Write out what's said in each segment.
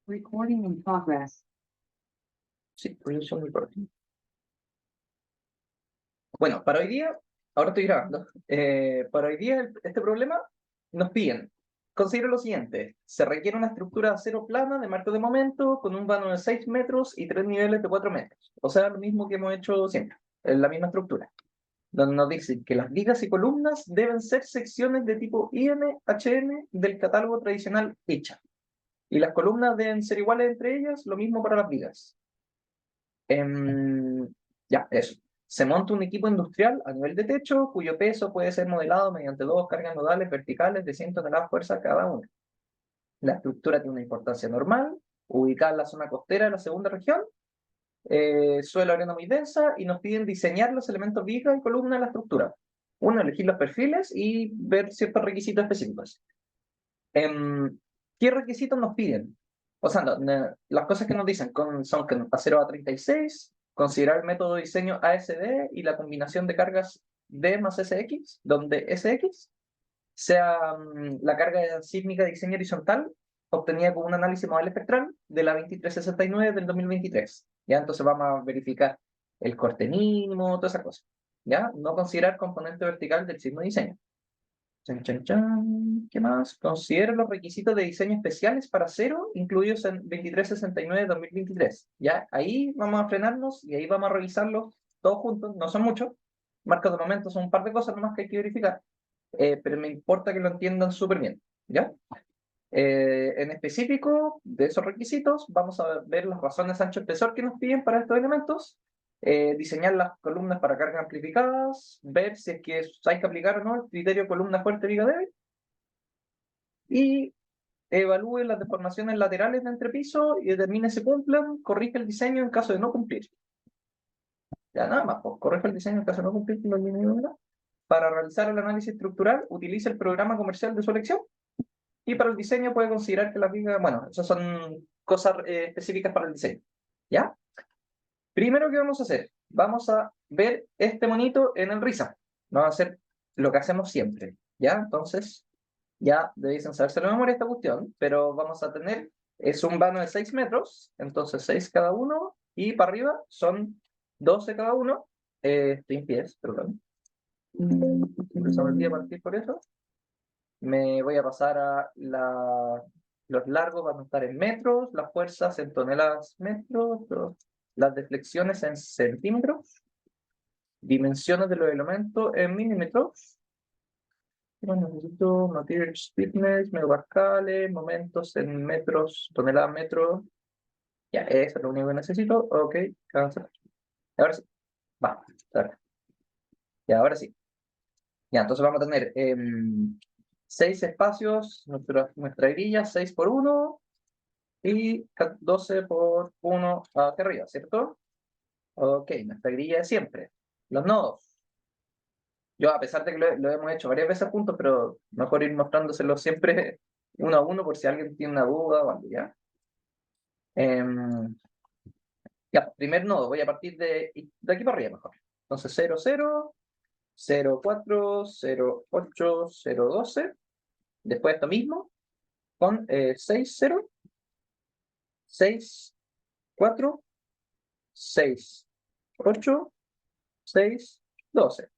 Recording in progress. Sí, production recording. Bueno, para hoy día, ahora estoy grabando, para hoy día este problema nos piden, considera lo siguiente, se requiere una estructura de acero plana de marco de momento con un vano de 6 metros y 3 niveles de 4 metros, o sea, lo mismo que hemos hecho siempre, en la misma estructura, donde nos dicen que las vigas y columnas deben ser secciones de tipo IMHM del catálogo tradicional hecha, y las columnas deben ser iguales entre ellas, lo mismo para las vigas. Ya, eso. Se monta un equipo industrial a nivel de techo cuyo peso puede ser modelado mediante dos cargas nodales verticales de 100 toneladas fuerza cada una. La estructura tiene una importancia normal, ubicada en la zona costera de la segunda región, suelo arena muy densa, y nos piden diseñar los elementos viga y columna de la estructura. Uno, elegir los perfiles y ver ciertos requisitos específicos. ¿Qué requisitos nos piden? O sea, las cosas que nos dicen son que acero A36, considerar el método de diseño ASD y la combinación de cargas D más SX, donde SX sea la carga sísmica de diseño horizontal obtenida con un análisis modal espectral de la 2369 del 2023. ¿Ya? Entonces vamos a verificar el corte mínimo, todas esas cosas. ¿Ya? No considerar componente vertical del signo de diseño. Chan, chan, chan. ¿Qué más? Considera los requisitos de diseño especiales para acero incluidos en 2369-2023. ¿Ya? Ahí vamos a frenarnos y ahí vamos a revisarlos todos juntos. No son muchos. Marcos de momento son un par de cosas nomás que hay que verificar. Pero me importa que lo entiendan súper bien. ¿Ya? En específico de esos requisitos, vamos a ver las razones ancho-espesor que nos piden para estos elementos, diseñar las columnas para cargas amplificadas, ver si es que hay que aplicar o no el criterio columna fuerte viga débil, y evalúe las deformaciones laterales de entrepiso y determine si cumplen, corrige el diseño en caso de no cumplir. Ya nada más, pues, corrige el diseño en caso de no cumplir con los líneas. Para realizar el análisis estructural, utilice el programa comercial de su elección. Y para el diseño puede considerar que las vigas, bueno, esas son cosas específicas para el diseño. ¿Ya? Primero, ¿qué vamos a hacer? Vamos a ver este monito en el RISA. Vamos a hacer lo que hacemos siempre. ¿Ya? Entonces, ya debéis saberse de memoria esta cuestión, pero vamos a tener, es un vano de 6 metros, entonces 6 cada uno, y para arriba son 12 cada uno. Estoy en pies, perdón. Siempre se me olvida partir por eso. Me voy a pasar a los largos, van a estar en metros, las fuerzas en toneladas metros, las deflexiones en centímetros, dimensiones de los elementos en milímetros. Bueno, necesito material stiffness, megapascales, momentos en metros, toneladas metros. Ya, eso es lo único que necesito. Ok, cancel. Ahora sí, va, y ahora sí. Ya, entonces vamos a tener 6 espacios, nuestra grilla, 6 por 1 y 12 por 1 hacia arriba, ¿cierto? Ok, nuestra grilla de siempre. Los nodos. Yo, a pesar de que lo hemos hecho varias veces juntos, pero mejor ir mostrándoselos siempre uno a uno por si alguien tiene una duda o algo, ¿ya? Ya, primer nodo, voy a partir de aquí para arriba mejor. Entonces 0, 0, 0, 4, 0, 8, 0, 12. Después esto mismo, con 6, 0, 6, 4, 6, 8, 6, 12.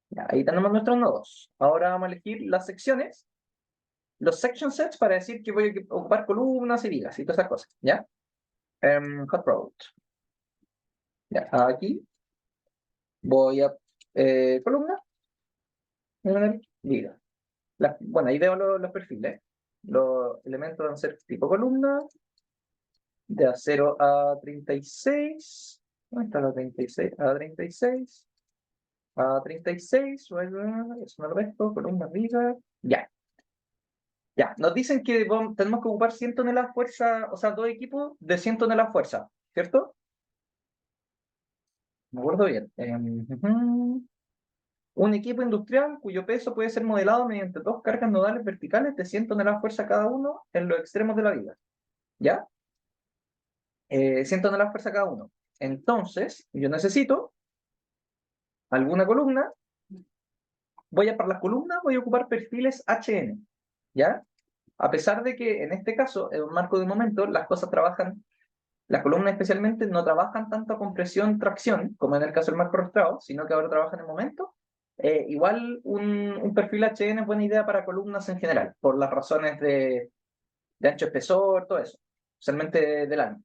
Ya, ahí tenemos nuestros nodos. Ahora vamos a elegir las secciones, los section sets, para decir que voy a ocupar columnas y vigas y todas esas cosas, ¿ya? Hot road. Ya, aquí voy a columna, viga. Bueno, ahí veo los perfiles. Los elementos van a ser tipo columna, de acero a 36. ¿Dónde está la 36? A 36. A 36, eso no lo resto, columnas vigas. Ya. Ya, nos dicen que tenemos que ocupar 100 toneladas fuerza, o sea, dos equipos de 100 toneladas fuerza, ¿cierto? Me acuerdo bien. Un equipo industrial cuyo peso puede ser modelado mediante dos cargas nodales verticales de 100 toneladas fuerza cada uno en los extremos de la viga. ¿Ya? 100 toneladas fuerza cada uno. Entonces, yo necesito alguna columna. Para las columnas voy a ocupar perfiles HN. ¿Ya? a pesar de que en este caso, en un marco de momento, las cosas trabajan, las columnas especialmente no trabajan tanto con presión-tracción, como en el caso del marco arrastrado, sino que ahora trabajan en momento. Igual un perfil HN es buena idea para columnas en general, por las razones de ancho espesor, todo eso, especialmente del lámina.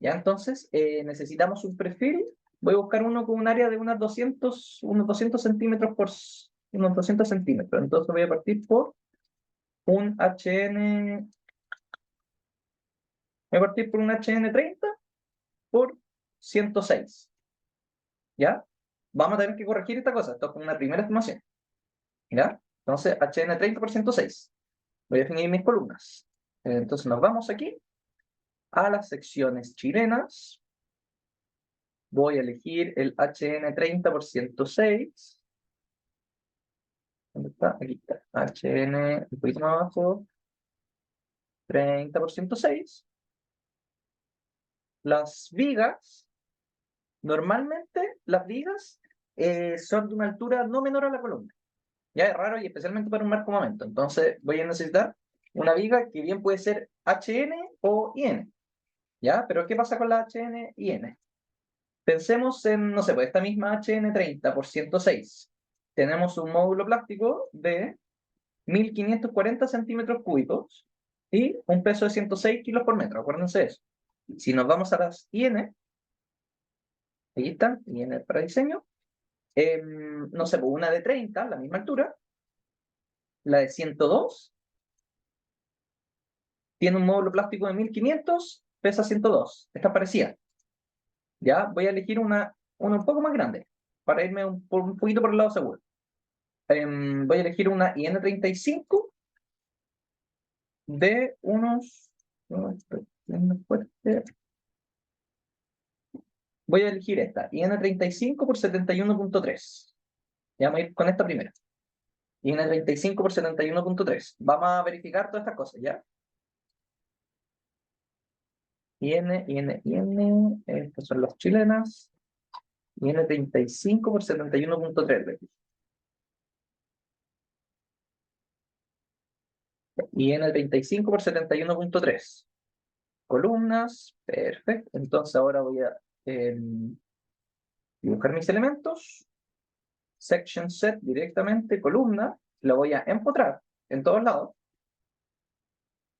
¿Ya? Entonces, necesitamos un perfil. Voy a buscar uno con un área de unos 200 centímetros por unos 200 centímetros. Entonces voy a partir por un HN. Voy a partir por un HN 30 por 106. ¿Ya? Vamos a tener que corregir esta cosa. Esto es una primera estimación. ¿Ya? Entonces, HN 30 por 106. Voy a definir mis columnas. Entonces nos vamos aquí a las secciones chilenas. Voy a elegir el HN 30 por 106. ¿Dónde está? Aquí está. HN, un poquito más abajo. 30 por 106. Las vigas, normalmente las vigas son de una altura no menor a la columna. Ya es raro y especialmente para un marco momento. Entonces voy a necesitar una viga que bien puede ser HN o IN. ¿Ya? Pero ¿qué pasa con la HN y IN? Pensemos en, no sé, pues esta misma HN 30 por 106. Tenemos un módulo plástico de 1540 centímetros cúbicos y un peso de 106 kilos por metro. Acuérdense de eso. Si nos vamos a las IN, ahí están, IN para diseño. No sé, pues una de 30, la misma altura. La de 102 tiene un módulo plástico de 1500, pesa 102. Está parecida. Ya, voy a elegir una un poco más grande para irme un poquito por el lado seguro. Voy a elegir una IN 35 de unos. Voy a elegir esta, IN 35 por 71.3. Ya voy a ir con esta primera. IN 35 por 71.3. Vamos a verificar todas estas cosas, ¿ya? IN, estas son las chilenas. IN 35 por 71.3. IN 35 por 71.3. Columnas, perfecto. Entonces ahora voy a dibujar mis elementos. Section set directamente, columna, la voy a empotrar en todos lados.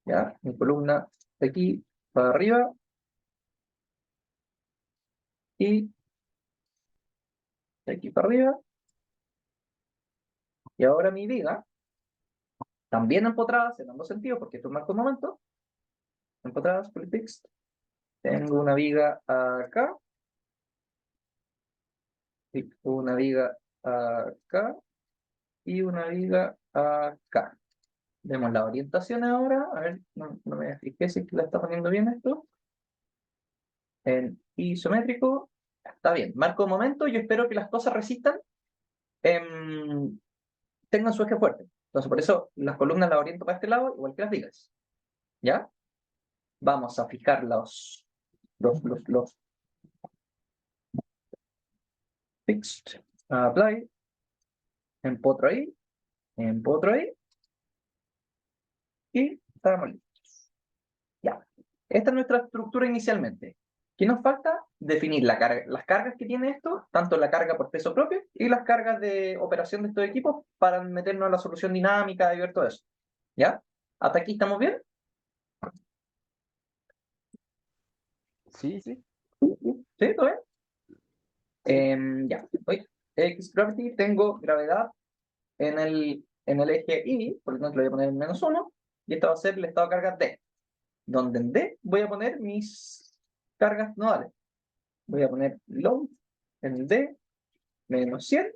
¿Ya? Mi columna de aquí para arriba y de aquí para arriba. Y ahora mi viga, también empotradas en ambos sentidos, porque esto es marco de momento. Empotradas, polyfixed. Tengo una viga acá. Y una viga acá. Y una viga acá. Vemos la orientación ahora. A ver, no me fijé si la está poniendo bien esto. En isométrico. Está bien. Marco de momento. Yo espero que las cosas resistan. Tengan su eje fuerte. Entonces, por eso las columnas las oriento para este lado, igual que las vigas. ¿Ya? Vamos a fijar los fixed. Apply. Empotro ahí. Empotro ahí. Y estamos listos. Ya. Esta es nuestra estructura inicialmente. ¿Qué nos falta? Definir las cargas que tiene esto, tanto la carga por peso propio y las cargas de operación de estos equipos para meternos a la solución dinámica y ver todo eso. ¿Ya? ¿Hasta aquí estamos bien? Sí, sí, ¿Sí? ¿Todo bien? sí. Ya. Oye, X-Gravity, tengo gravedad en el eje Y, por lo tanto le voy a poner en -1, y esto va a ser el estado de carga D, donde en D voy a poner mis cargas nodales. Voy a poner load en D, -100,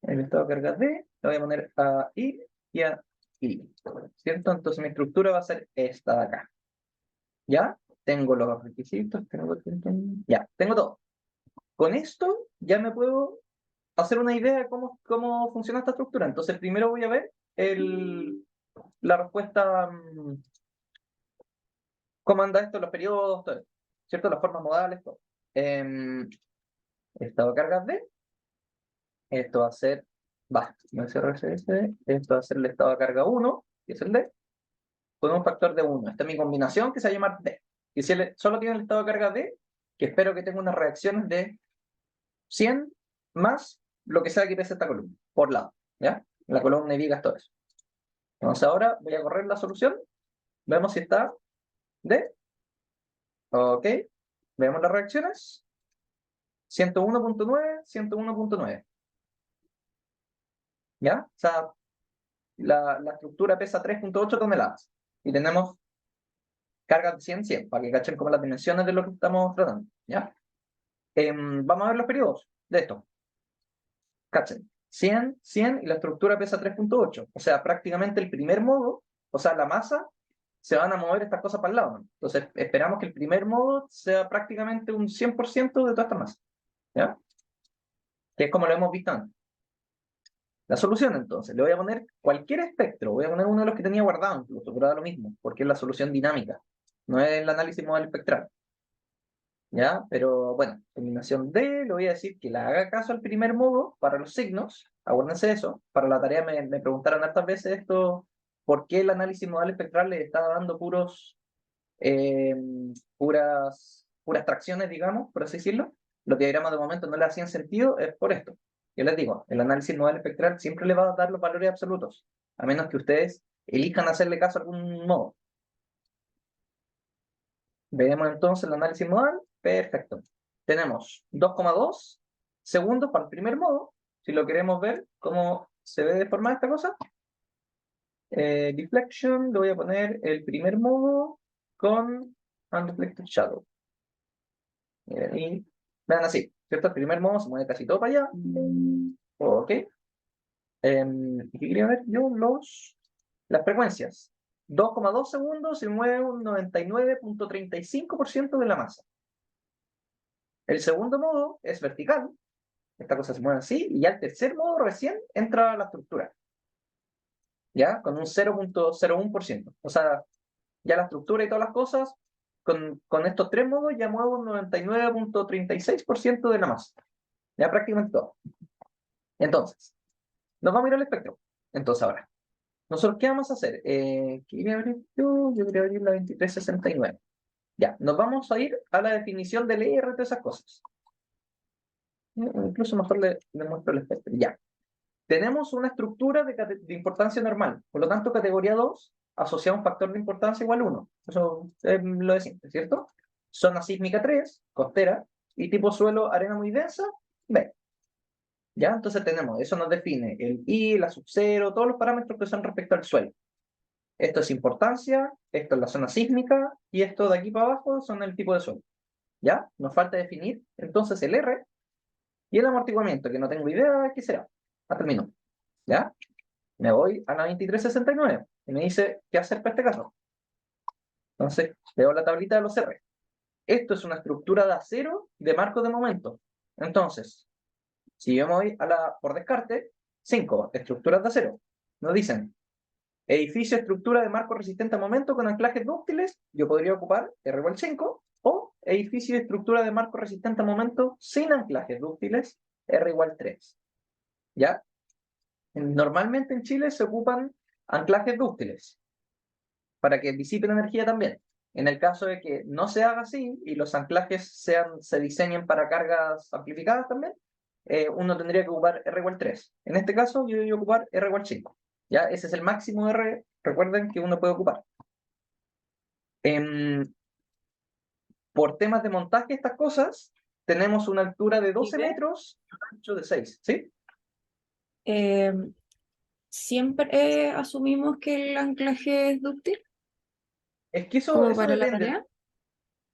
en el estado de carga D, le voy a poner a I y a I, ¿cierto? Entonces mi estructura va a ser esta de acá. ¿Ya? Tengo los requisitos, ya, tengo todo. Con esto ya me puedo hacer una idea de cómo funciona esta estructura. Entonces, primero voy a ver la respuesta, cómo anda esto, los periodos, todo esto, ¿cierto? Las formas modales, todo. Estado de cargas D, esto va a ser, no es RSS, esto va a ser el estado de carga 1, que es el D, con un factor de 1. Esta es mi combinación que se va a llamar D. Y si solo tiene el estado de carga D, que espero que tenga unas reacciones de 100 más lo que sea que pese esta columna, por lado, ¿ya? La columna y vigas, todo eso. Entonces ahora voy a correr la solución, vemos si está D. Ok, vemos las reacciones. 101.9, 101.9. ¿Ya? O sea, la estructura pesa 3.8 toneladas. Y tenemos carga de 100, 100, para que cachen como las dimensiones de lo que estamos tratando. ¿Ya? Vamos a ver los periodos de esto. Cachen. 100, 100 y la estructura pesa 3.8. O sea, prácticamente el primer modo, o sea, la masa, se van a mover estas cosas para el lado, ¿no? Entonces, esperamos que el primer modo sea prácticamente un 100% de toda esta masa. ¿Ya? Que es como lo hemos visto antes. La solución, entonces, le voy a poner cualquier espectro, voy a poner uno de los que tenía guardado incluso, pero da lo mismo, porque es la solución dinámica, no es el análisis modal espectral. ¿Ya? Pero bueno, combinación D, le voy a decir que le haga caso al primer modo para los signos, acuérdense de eso, para la tarea me preguntaron hartas veces esto, ¿por qué el análisis modal espectral le estaba dando eh, puras tracciones, digamos, por así decirlo? Los diagramas de momento no le hacían sentido, es por esto. Yo les digo, el análisis modal espectral siempre le va a dar los valores absolutos, a menos que ustedes elijan hacerle caso a algún modo. Veremos entonces el análisis modal. Perfecto. Tenemos 2,2 segundos para el primer modo. Si lo queremos ver, cómo se ve deformada esta cosa. Deflection, le voy a poner el primer modo con Undeflected Shadow. Y vean así, ¿cierto? El primer modo se mueve casi todo para allá. Ok. ¿Y qué quería ver yo? Las frecuencias. 2,2 segundos se mueve un 99.35% de la masa. El segundo modo es vertical. Esta cosa se mueve así. Y ya el tercer modo recién entra a la estructura. ¿Ya? Con un 0.01%. O sea, ya la estructura y todas las cosas, con estos tres modos ya muevo un 99.36% de la masa. Ya prácticamente todo. Entonces, nos vamos a ir al espectro. Entonces ahora, nosotros, ¿qué vamos a hacer? ¿Qué quería abrir yo? Yo quería abrir la 2369. Ya, nos vamos a ir a la definición del ER de esas cosas. Incluso mejor le muestro el espectro. Ya. Tenemos una estructura de importancia normal, por lo tanto, categoría 2 asociada a un factor de importancia igual 1. Eso es lo de siempre, ¿cierto? Zona sísmica 3, costera, y tipo suelo, arena muy densa, B. ¿Ya? Entonces tenemos, eso nos define el I, la subcero, todos los parámetros que son respecto al suelo. Esto es importancia, esto es la zona sísmica, y esto de aquí para abajo son el tipo de suelo. ¿Ya? Nos falta definir entonces el R y el amortiguamiento, que no tengo idea de qué será. Hasta el minuto. ¿Ya? Me voy a la 2369 y me dice qué hacer para este caso. Entonces, veo la tablita de los R. Esto es una estructura de acero de marco de momento. Entonces, si yo me voy por descarte, 5 estructuras de acero. Nos dicen, edificio, estructura de marco resistente a momento con anclajes dúctiles, yo podría ocupar R igual 5, o edificio, estructura de marco resistente a momento sin anclajes dúctiles, R igual 3. ¿Ya? Normalmente en Chile se ocupan anclajes dúctiles para que disipen energía también. En el caso de que no se haga así y los anclajes se diseñen para cargas amplificadas también, uno tendría que ocupar R igual 3. En este caso yo voy a ocupar R igual 5. ¿Ya? Ese es el máximo R, recuerden, que uno puede ocupar. Por temas de montaje, estas cosas, tenemos una altura de 12 metros y un ancho de 6. ¿Sí? Siempre asumimos que el anclaje es dúctil, Es que como eso para la depende.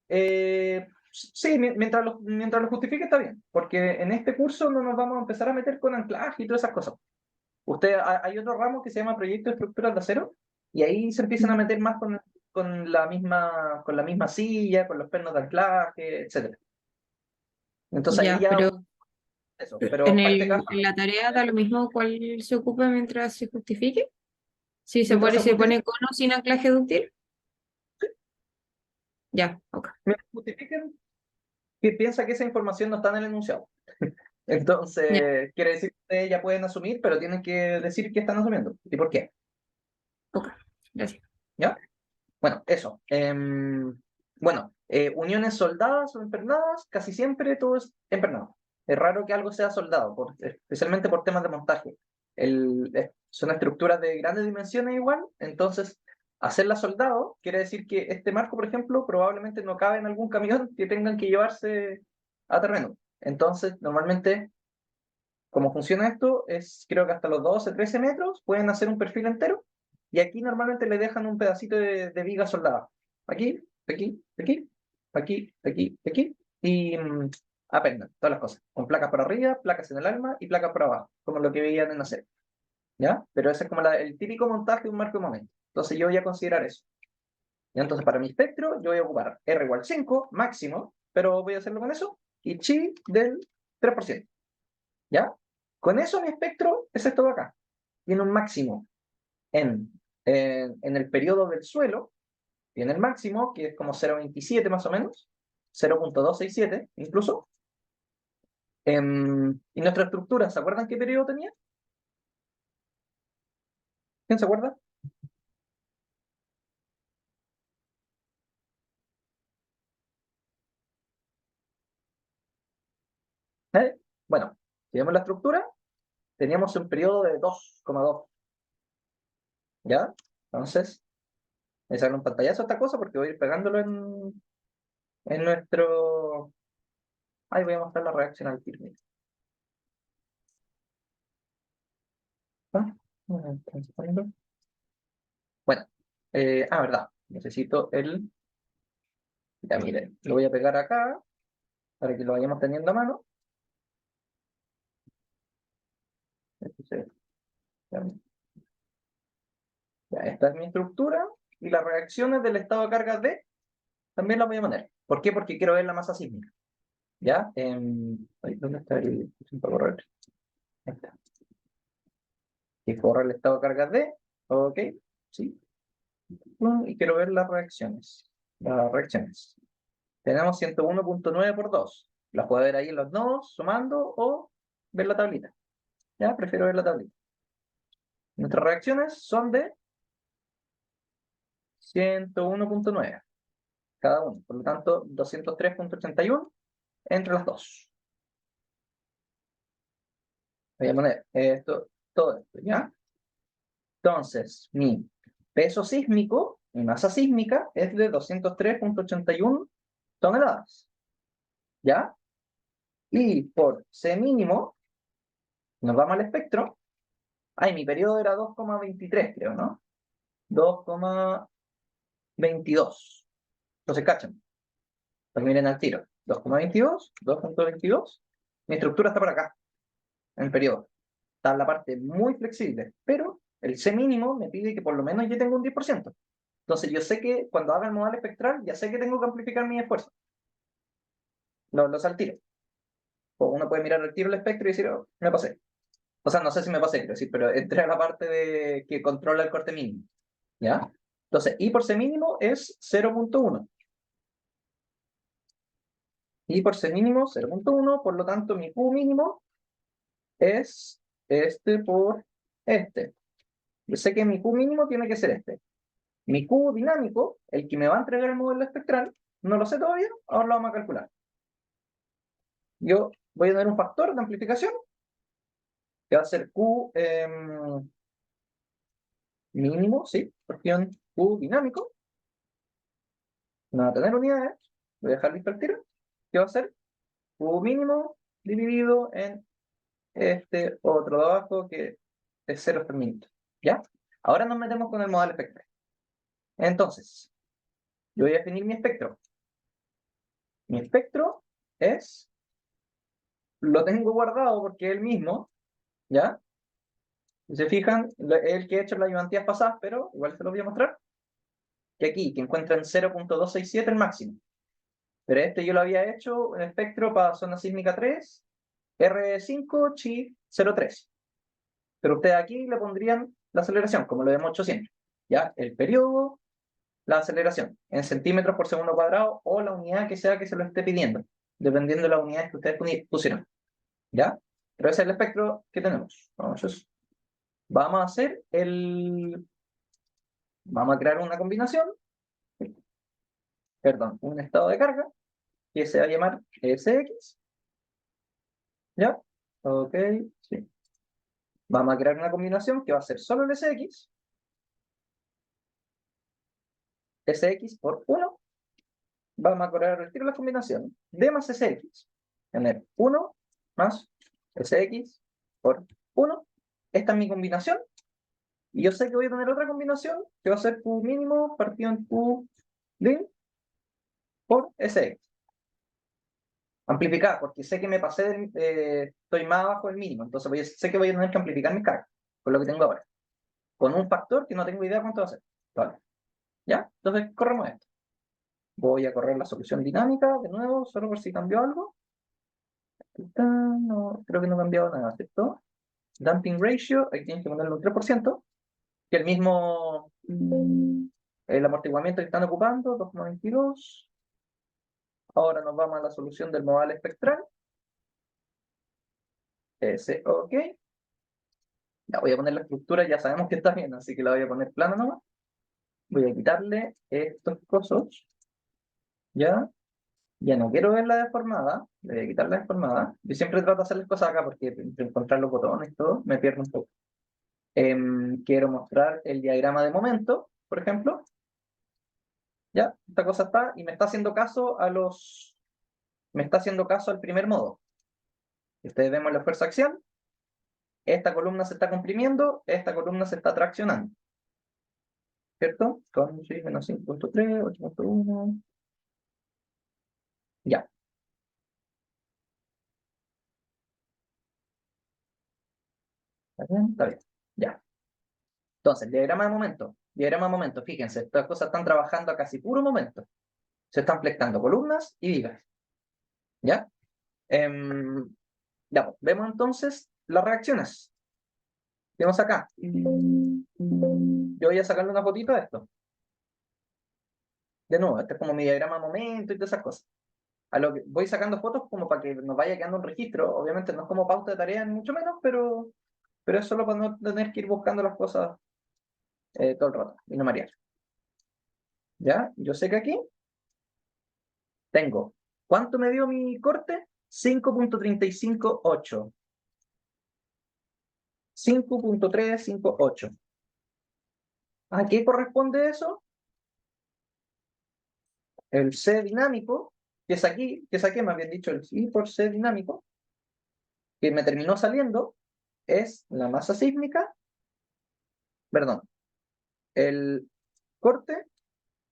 tarea. Sí, mientras lo justifique está bien, porque en este curso no nos vamos a empezar a meter con anclaje y todas esas cosas. Hay otro ramo que se llama Proyecto de Estructuras de Acero, y ahí se empiezan a meter más con la misma silla, con los pernos de anclaje, etc. Entonces ahí Ya, ya pero eso, en pero para este caso, en la tarea da lo mismo cuál se ocupe mientras se justifique. Si mientras se se justifique, pone cono sin anclaje dúctil, ya, ok. mientras justifiquen que piensa que esa información no está en el enunciado. Ya, Entonces, quiere decir que ustedes ya pueden asumir, pero tienen que decir qué están asumiendo y por qué. ok. Gracias. ¿Ya? Bueno, eso. Bueno, uniones soldadas o empernadas, casi siempre todo es empernado. Es raro que algo sea soldado, especialmente por temas de montaje. Son estructuras de grandes dimensiones igual, entonces hacerla soldado quiere decir que este marco, por ejemplo, probablemente no cabe en algún camión que tengan que llevarse a terreno. Entonces, normalmente, como funciona esto, es creo que hasta los 12, 13 metros pueden hacer un perfil entero, y aquí normalmente le dejan un pedacito de viga soldada. Aquí, aquí, aquí, aquí, aquí, aquí, y apendan todas las cosas, con placas por arriba, placas en el alma y placas por abajo, como lo que veían en hacer. ¿Ya? Pero ese es como el típico montaje de un marco de momento. Entonces yo voy a considerar eso. Y entonces para mi espectro yo voy a ocupar R igual 5 máximo, pero voy a hacerlo con eso, y chi del 3%. ¿Ya? Con eso mi espectro es esto de acá. Tiene un máximo en el periodo del suelo, tiene el máximo, que es como 0,27 más o menos, 0,267 incluso. Y nuestra estructura, ¿se acuerdan qué periodo tenía? ¿Quién se acuerda? Bueno, si vemos la estructura, teníamos un periodo de 2,2. ¿Ya? Entonces, voy a sacar un pantallazo a esta cosa porque voy a ir pegándolo en nuestro... Ahí voy a mostrar la reacción al tiro. ¿Ah? Bueno, verdad. Necesito el... Ya miren, lo voy a pegar acá para que lo vayamos teniendo a mano. Entonces, ya, ya, esta es mi estructura y las reacciones del estado de carga D también las voy a poner. ¿Por qué? Porque quiero ver la masa sísmica. ¿Ya? Ay, ¿dónde está el... para correr? Ahí está. Y corre el estado de carga D. Ok, sí. Y quiero ver las reacciones. Las reacciones. Tenemos 101,9 por 2. Las puedo ver ahí en los nodos, sumando, o ver la tablita. Ya, prefiero ver la tablita. Nuestras reacciones son de 101,9 cada uno. Por lo tanto, 203,81 entre las dos. Voy a poner todo esto, ¿ya? Entonces, mi peso sísmico, mi masa sísmica, es de 203,81 toneladas. ¿Ya? Y por C mínimo, nos vamos al espectro. Ay, mi periodo era 2,23, creo, ¿no? 2,22. Entonces, cachan. Pues miren al tiro. 2,22, 2,22. Mi estructura está por acá, en el periodo. Está en la parte muy flexible, pero el C mínimo me pide que por lo menos yo tenga un 10%. Entonces yo sé que cuando haga el modal espectral, ya sé que tengo que amplificar mi esfuerzo. Lo sé al tiro. O uno puede mirar al tiro el espectro y decir, oh, me pasé. O sea, no sé si me pasé, quiero decir, pero entré a la parte de que controla el corte mínimo. ¿Ya? Entonces, I por C mínimo es 0,1. I por C mínimo 0,1, por lo tanto mi Q mínimo es este por este. Yo sé que mi Q mínimo tiene que ser este. Mi Q dinámico, el que me va a entregar el modelo espectral, no lo sé todavía, ahora lo vamos a calcular. Yo voy a tener un factor de amplificación que va a ser Q mínimo, sí, cuestión Q dinámico. No va a tener unidades, voy a dejar listo el tiro. ¿Qué va a ser? Q mínimo dividido en este otro de abajo que es 0 hasta el minuto. ¿Ya? Ahora nos metemos con el modelo espectral. Entonces, yo voy a definir mi espectro. Mi espectro es, lo tengo guardado porque es el mismo, ¿ya? Si se fijan, es el que he hecho en las ayudantías pasadas, pero igual se los voy a mostrar. Que aquí, que encuentran 0,267 el máximo. Pero este yo lo había hecho en espectro para zona sísmica 3, R5, chi 0,3. Pero ustedes aquí le pondrían la aceleración, como lo hemos hecho siempre. ¿Ya? El periodo, la aceleración, en centímetros por segundo cuadrado o la unidad que sea que se lo esté pidiendo, dependiendo de las unidades que ustedes pusieron. ¿Ya? Pero ese es el espectro que tenemos. Vamos a hacer vamos a crear una combinación perdón, un estado de carga que se va a llamar SX. ¿Ya? Ok, sí. Vamos a crear una combinación que va a ser solo el SX. SX por 1. Vamos a crear el tiro de la combinación. D más SX. Tener 1 más SX por 1. Esta es mi combinación. Y yo sé que voy a tener otra combinación que va a ser Q mínimo partido en Q min por SX. Amplificar, porque sé que me pasé, estoy más abajo del mínimo, entonces sé que voy a tener que amplificar mis cargas, con lo que tengo ahora, con un factor que no tengo idea cuánto va a ser. Vale. ¿Ya? Entonces corremos esto. Voy a correr la solución dinámica de nuevo, solo por si cambió algo. No, creo que no ha cambiado nada, ¿cierto? Damping ratio, aquí tienes que ponerlo un 3%, que el mismo el amortiguamiento que están ocupando, 2,22. Ahora nos vamos a la solución del modal espectral. Ese, ok. Ya voy a poner la estructura, ya sabemos que está bien, así que la voy a poner plana nomás. Voy a quitarle estos cosos. ¿Ya? Ya no quiero verla deformada, le voy a quitar la deformada. Yo siempre trato de hacer las cosas acá porque entre encontrar los botones y todo, me pierdo un poco. Quiero mostrar el diagrama de momento, por ejemplo. ¿Ya? Esta cosa está y me está haciendo caso me está haciendo caso al primer modo. Ustedes vemos la fuerza axial. Esta columna se está comprimiendo, esta columna se está traccionando. ¿Cierto? Con sí, menos 5.3, 8.1. Ya. ¿Está bien? Está bien. Ya. Entonces, diagrama de momento. Diagrama de momento. Fíjense, estas cosas están trabajando a casi puro momento. Se están flectando columnas y vigas. ¿Ya? Ya, pues, vemos entonces las reacciones. Vemos acá. Yo voy a sacarle una fotito a esto. De nuevo, este es como mi diagrama de momento y todas esas cosas. A lo que voy sacando fotos como para que nos vaya quedando un registro. Obviamente no es como pauta de tarea, ni mucho menos, pero es solo para no tener que ir buscando las cosas todo el rato y no marear. ¿Ya? Yo sé que aquí tengo. ¿Cuánto me dio mi corte? 5.358. 5.358. ¿A qué corresponde eso? El C dinámico, que saqué, más bien dicho, el I por C dinámico, que me terminó saliendo, es la masa sísmica, perdón, el corte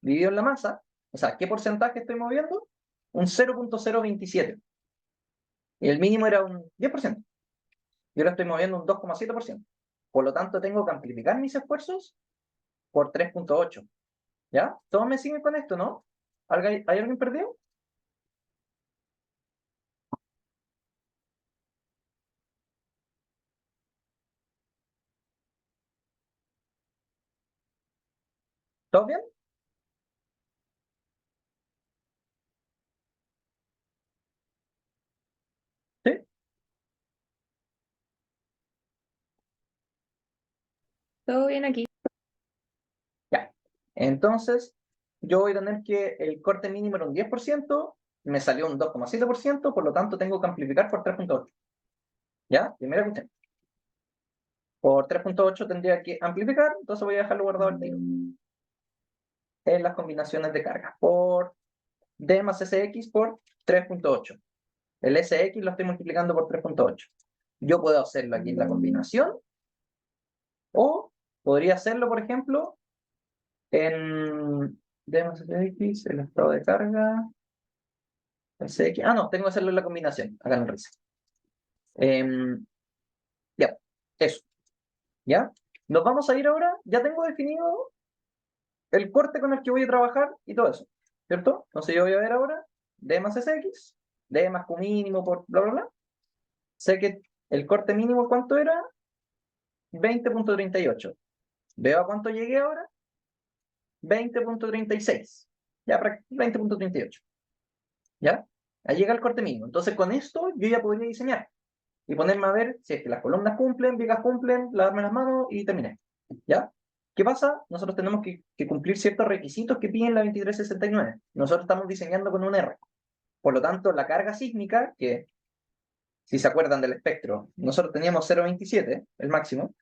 dividido en la masa, o sea, ¿qué porcentaje estoy moviendo? Un 0.027. Y el mínimo era un 10%. Yo lo estoy moviendo un 2,7%. Por lo tanto, tengo que amplificar mis esfuerzos por 3.8. ¿Ya? ¿Todos me siguen con esto, no? ¿Hay alguien perdido? ¿Todos bien? ¿Sí? Todo bien aquí. Ya. Entonces, yo voy a tener que el corte mínimo era un 10%, me salió un 2,7%, por lo tanto tengo que amplificar por 3.8. ¿Ya? Primera cuestión. Por 3.8 tendría que amplificar, entonces voy a dejarlo guardado al tiro. En las combinaciones de carga. Por D más SX por 3.8. El SX lo estoy multiplicando por 3.8. Yo puedo hacerlo aquí en la combinación, o podría hacerlo, por ejemplo, en D más SX, el estado de carga, SX. Ah, no, tengo que hacerlo en la combinación, acá en el RISE. Ya, eso. ¿Ya? Nos vamos a ir ahora, ya tengo definido el corte con el que voy a trabajar y todo eso, ¿cierto? Entonces yo voy a ver ahora D más SX, D más Q mínimo por bla, bla, bla. Sé que el corte mínimo, ¿cuánto era? 20.38. ¿Veo a cuánto llegué ahora? 20.36. Ya, 20.38. ¿Ya? Ahí llega el corte mínimo. Entonces con esto yo ya podría diseñar y ponerme a ver si es que las columnas cumplen, vigas cumplen, lavarme las manos y terminé. ¿Ya? ¿Qué pasa? Nosotros tenemos que cumplir ciertos requisitos que piden la 2369. Nosotros estamos diseñando con un R. Por lo tanto, la carga sísmica, que si se acuerdan del espectro, nosotros teníamos 0,27, el máximo,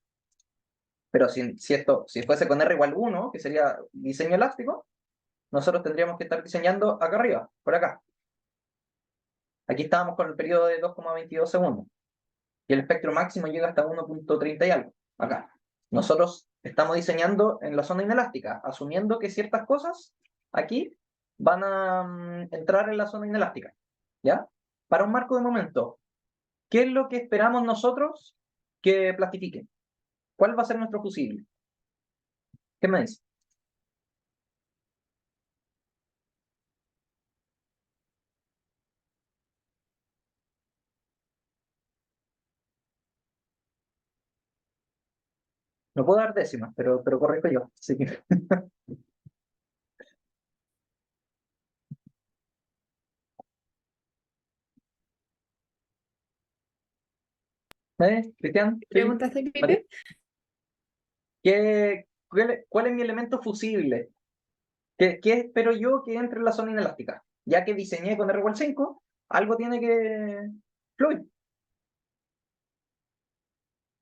pero si fuese con R igual 1, que sería diseño elástico, nosotros tendríamos que estar diseñando acá arriba, por acá. Aquí estábamos con el periodo de 2,22 segundos. Y el espectro máximo llega hasta 1,30 y algo, acá. Nosotros estamos diseñando en la zona inelástica, asumiendo que ciertas cosas aquí van a entrar en la zona inelástica, ¿ya? Para un marco de momento, ¿qué es lo que esperamos nosotros que plastifique? ¿Cuál va a ser nuestro fusible? ¿Qué me dice? No puedo dar décimas, pero corrijo yo. Así que... Cristian? ¿Sí? ¿Preguntaste, ¿Mati? Pipe? ¿Cuál es mi elemento fusible? ¿Qué espero yo que entre en la zona inelástica? Ya que diseñé con R igual 5, algo tiene que fluir.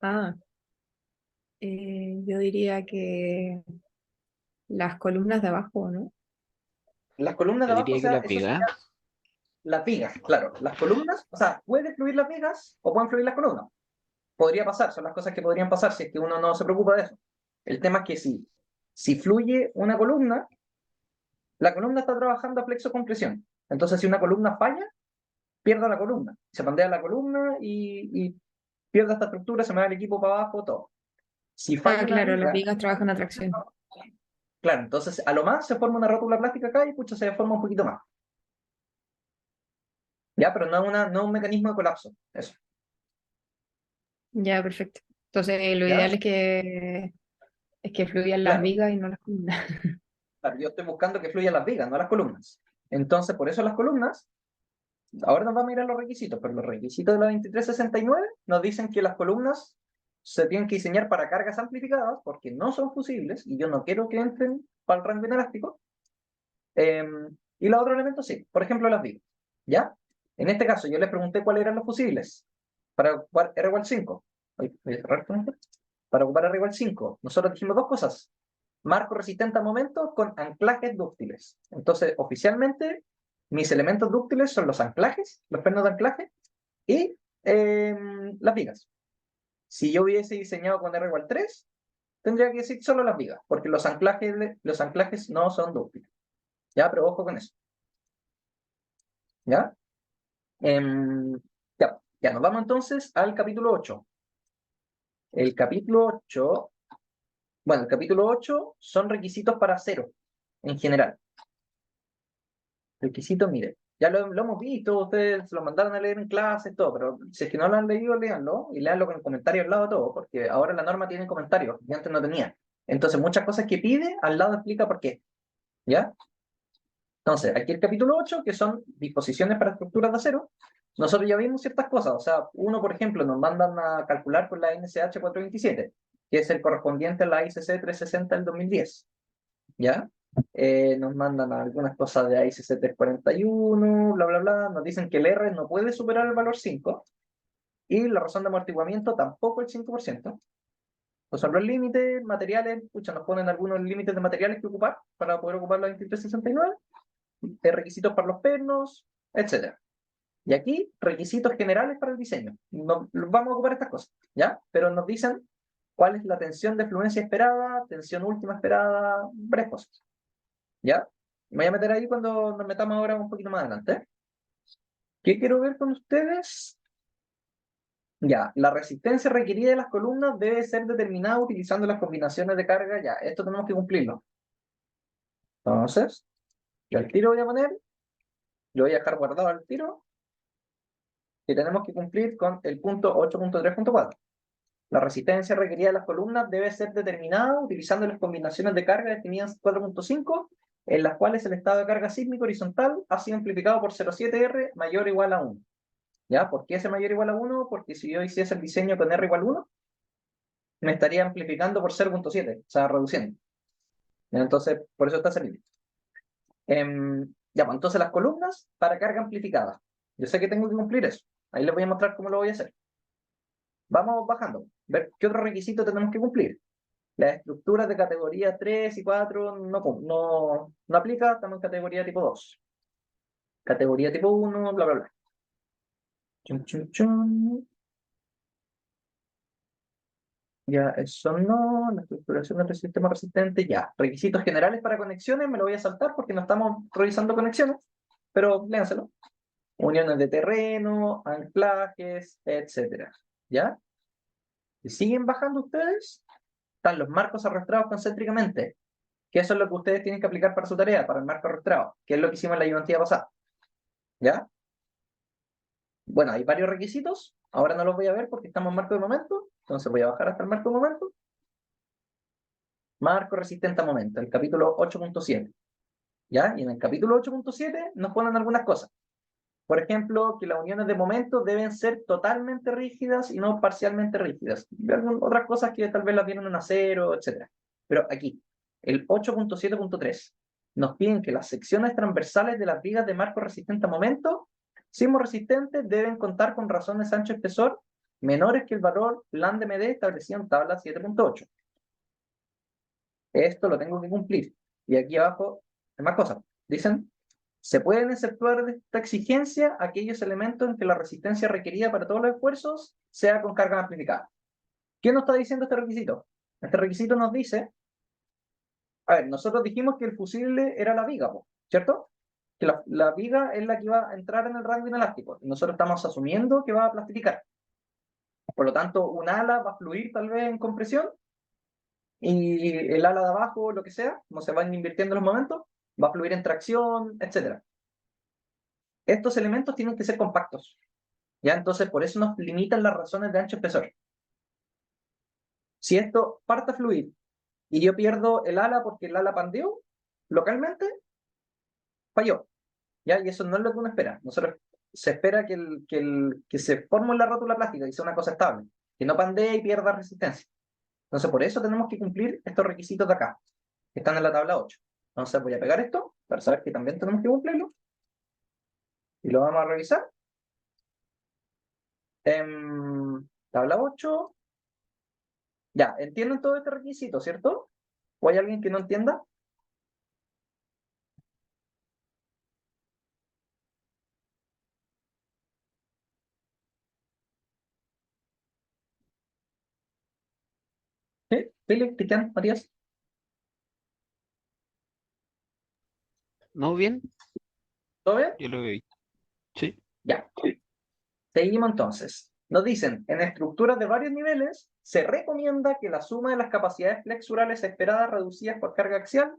Ah, yo diría que las columnas de abajo, ¿no? Las columnas de Yo abajo, o diría que sea, las eso sería vigas. las vigas, claro. Las columnas, o sea, puede fluir las vigas o pueden fluir las columnas. Podría pasar, son las cosas que podrían pasar si es que uno no se preocupa de eso. El tema es que si fluye una columna, la columna está trabajando a flexo compresión. Entonces, si una columna falla, pierdo la columna. Se pandea la columna y pierdo esta estructura, se me va el equipo para abajo, todo. Si Ah, falla una claro, las viga, vigas trabajan a tracción. claro, entonces a lo más se forma una rótula plástica acá y pucha, se deforma un poquito más. Ya, pero no es un mecanismo de colapso. Eso. Ya, perfecto. Entonces, lo ¿Ya? ideal es que fluyan las Claro, vigas y no las columnas. claro, yo estoy buscando que fluyan las vigas, no las columnas. Entonces, por eso las columnas, ahora nos vamos a mirar los requisitos, pero los requisitos de la 2369 nos dicen que las columnas se tienen que diseñar para cargas amplificadas porque no son fusibles y yo no quiero que entren para el rango inelástico. Y los otros elementos sí, por ejemplo las vigas. ¿Ya? En este caso yo les pregunté cuáles eran los fusibles para ocupar R igual 5. Voy a cerrar esto. Para ocupar R igual 5, nosotros dijimos dos cosas. Marco resistente a momentos con anclajes dúctiles. Entonces, oficialmente, mis elementos dúctiles son los anclajes, los pernos de anclaje y las vigas. Si yo hubiese diseñado con R igual 3, tendría que decir solo las vigas, porque los anclajes no son dúctiles. ¿Ya? Pero ojo con eso. ¿Ya? Ya, nos vamos entonces al capítulo 8. El capítulo 8, bueno, el capítulo 8 son requisitos para acero, en general. Requisitos, mire, ya lo hemos visto, ustedes se lo mandaron a leer en clase, todo, pero si es que no lo han leído, léanlo y léanlo con el comentario al lado todo, porque ahora la norma tiene comentarios, y antes no tenía. Entonces, muchas cosas que pide, al lado explica por qué. ¿Ya? Entonces, aquí el capítulo 8, que son disposiciones para estructuras de acero, nosotros ya vimos ciertas cosas. O sea, uno, por ejemplo, nos mandan a calcular con la NSH 427, que es el correspondiente a la ICC 360 del 2010. ¿Ya? Nos mandan algunas cosas de ICC 341, bla, bla, bla. Nos dicen que el R no puede superar el valor 5 y la razón de amortiguamiento tampoco el 5%. Pues son los límites materiales, pucha, nos ponen algunos límites de materiales que ocupar para poder ocupar la 2369, requisitos para los pernos, etcétera. Y aquí, requisitos generales para el diseño. No, vamos a ocupar estas cosas, ¿ya? Pero nos dicen cuál es la tensión de fluencia esperada, tensión última esperada, varias cosas, ¿ya? Me voy a meter ahí cuando nos metamos ahora un poquito más adelante. ¿Qué quiero ver con ustedes? Ya, la resistencia requerida de las columnas debe ser determinada utilizando las combinaciones de carga. Ya, esto tenemos que cumplirlo. Entonces, yo al tiro voy a poner, lo voy a dejar guardado al tiro, y tenemos que cumplir con el punto 8.3.4. La resistencia requerida de las columnas debe ser determinada utilizando las combinaciones de carga definidas en 4.5, en las cuales el estado de carga sísmico horizontal ha sido amplificado por 0,7R mayor o igual a 1. ¿Ya? ¿Por qué ese mayor o igual a 1? Porque si yo hiciese el diseño con R igual a 1, me estaría amplificando por 0.7, o sea, reduciendo. Entonces, por eso está saliendo. Ya, pues entonces las columnas para carga amplificada. Yo sé que tengo que cumplir eso. Ahí les voy a mostrar cómo lo voy a hacer. Vamos bajando. Ver qué otro requisito tenemos que cumplir. Las estructuras de categoría 3 y 4 no aplica, estamos en categoría tipo 2. Categoría tipo 1, bla, bla, bla. Chun, chun, chun. Ya, eso no, la estructuración del sistema resistente, ya. Requisitos generales para conexiones, me lo voy a saltar porque no estamos revisando conexiones, pero léanselo. Uniones de terreno, anclajes, etcétera. ¿Ya? Si siguen bajando ustedes, están los marcos arrastrados concéntricamente, que eso es lo que ustedes tienen que aplicar para su tarea, para el marco arrastrado, que es lo que hicimos en la ayudantía pasada. ¿Ya? Bueno, hay varios requisitos, ahora no los voy a ver porque estamos en marco de momento, entonces voy a bajar hasta el marco de momento. Marco resistente a momento, el capítulo 8.7. ¿Ya? Y en el capítulo 8.7 nos ponen algunas cosas. Por ejemplo, que las uniones de momento deben ser totalmente rígidas y no parcialmente rígidas. Y otras cosas que tal vez las vienen en acero, etc. Pero aquí, el 8.7.3, nos piden que las secciones transversales de las vigas de marco resistente a momento, sismo resistentes, deben contar con razones ancho-espesor menores que el valor LAN-DMD establecido en tabla 7.8. Esto lo tengo que cumplir. Y aquí abajo, hay más cosas. Dicen, se pueden exceptuar de esta exigencia aquellos elementos en que la resistencia requerida para todos los esfuerzos sea con carga amplificada. ¿Qué nos está diciendo este requisito? Este requisito nos dice, a ver, nosotros dijimos que el fusible era la viga, ¿cierto? Que la viga es la que va a entrar en el rango inelástico. Y nosotros estamos asumiendo que va a plastificar. Por lo tanto, un ala va a fluir tal vez en compresión y el ala de abajo, lo que sea, como se van invirtiendo los momentos, va a fluir en tracción, etc. Estos elementos tienen que ser compactos. ¿Ya? Entonces, por eso nos limitan las razones de ancho espesor. Si esto parte a fluir y yo pierdo el ala porque el ala pandeó localmente, falló. ¿Ya? Y eso no es lo que uno espera. Nosotros se espera que se forme la rótula plástica, que sea una cosa estable, que no pandee y pierda resistencia. Entonces, por eso tenemos que cumplir estos requisitos de acá, que están en la tabla 8. Entonces, voy a pegar esto para saber que también tenemos que cumplirlo. Y lo vamos a revisar. Tabla 8. Ya, entienden todo este requisito, ¿cierto? ¿O hay alguien que no entienda? ¿Sí? Philip, Cristian, Matías. ¿No bien? ¿Todo bien? Yo lo veo. Sí. Ya. Seguimos entonces. Nos dicen, en estructuras de varios niveles, se recomienda que la suma de las capacidades flexurales esperadas reducidas por carga axial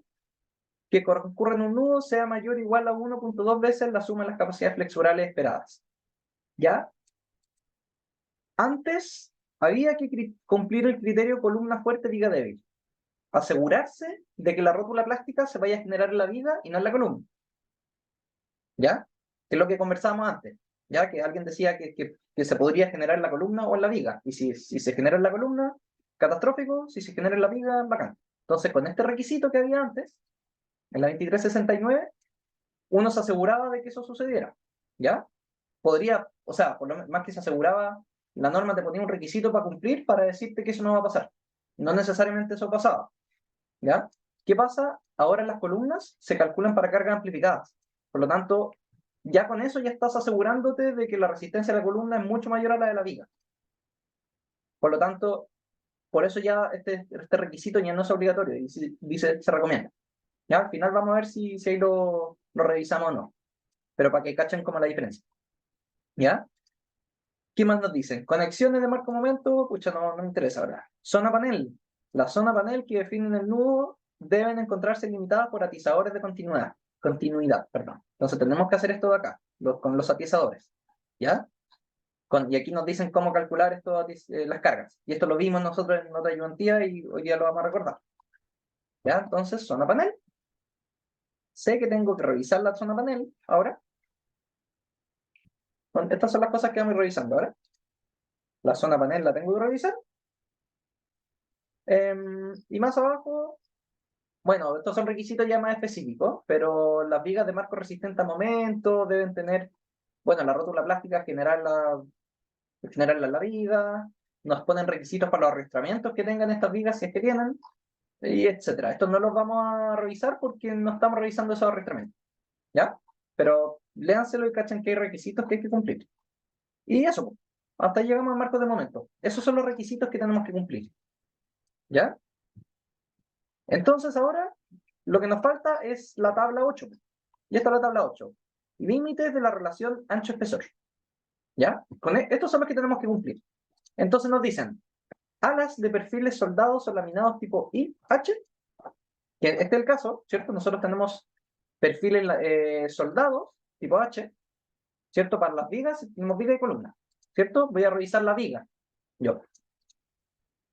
que concurren en un nudo sea mayor o igual a 1.2 veces la suma de las capacidades flexurales esperadas. ¿Ya? Antes había que cumplir el criterio columna fuerte, viga débil. Asegurarse de que la rótula plástica se vaya a generar en la viga y no en la columna. ¿Ya? Que es lo que conversábamos antes. ¿Ya? Que alguien decía que se podría generar en la columna o en la viga. Y si se genera en la columna, catastrófico. Si se genera en la viga, bacán. Entonces, con este requisito que había antes, en la 2369, uno se aseguraba de que eso sucediera. ¿Ya? Podría, o sea, por lo más que se aseguraba, la norma te ponía un requisito para cumplir para decirte que eso no va a pasar. No necesariamente eso pasaba. ¿Ya? ¿Qué pasa? Ahora las columnas se calculan para cargas amplificadas. Por lo tanto, ya con eso ya estás asegurándote de que la resistencia de la columna es mucho mayor a la de la viga. Por lo tanto, por eso ya este requisito ya no es obligatorio, dice, se recomienda. ¿Ya? Al final vamos a ver si ahí lo revisamos o no. Pero para que cachen como la diferencia. ¿Ya? ¿Qué más nos dicen? Conexiones de marco momento, pucha, no me interesa ahora. Zona panel. La zona panel que definen el nudo deben encontrarse limitadas por atizadores de continuidad, perdón. Entonces tenemos que hacer esto de acá, con los atizadores. ¿Ya? Y aquí nos dicen cómo calcular esto, las cargas. Y esto lo vimos nosotros en otra ayudantía y hoy día lo vamos a recordar. ¿Ya? Entonces, zona panel. Sé que tengo que revisar la zona panel ahora. Estas son las cosas que vamos revisando ahora. La zona panel la tengo que revisar. Y más abajo, bueno, estos son requisitos ya más específicos, pero las vigas de marco resistente a momento deben tener, bueno, la rótula plástica generarla en la viga, nos ponen requisitos para los arrastramientos que tengan estas vigas si es que tienen, y etcétera. Estos no los vamos a revisar porque no estamos revisando esos arrastramientos, ¿ya? Pero léanselo y cachen que hay requisitos que hay que cumplir. Y eso, pues, hasta ahí llegamos al marco de momento. Esos son los requisitos que tenemos que cumplir, ¿ya? Entonces ahora lo que nos falta es la tabla 8. Y esta es la tabla 8. Límites de la relación ancho-espesor. ¿Ya? Estos son los que tenemos que cumplir. Entonces nos dicen, alas de perfiles soldados o laminados tipo IH, que este es el caso, ¿cierto? Nosotros tenemos perfiles soldados tipo H, ¿cierto? Para las vigas, tenemos viga y columna, ¿cierto? Voy a revisar la viga. Yo.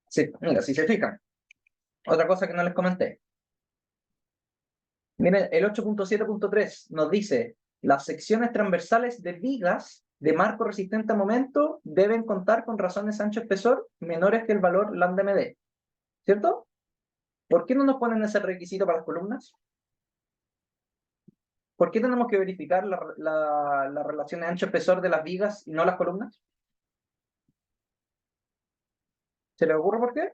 Sí, mira, si se fijan. Otra cosa que no les comenté. Miren, el 8.7.3 nos dice, las secciones transversales de vigas de marco resistente a momento deben contar con razones ancho-espesor menores que el valor lambda-md. ¿Cierto? ¿Por qué no nos ponen ese requisito para las columnas? ¿Por qué tenemos que verificar la relación de ancho-espesor de las vigas y no las columnas? ¿Se les ocurre por qué?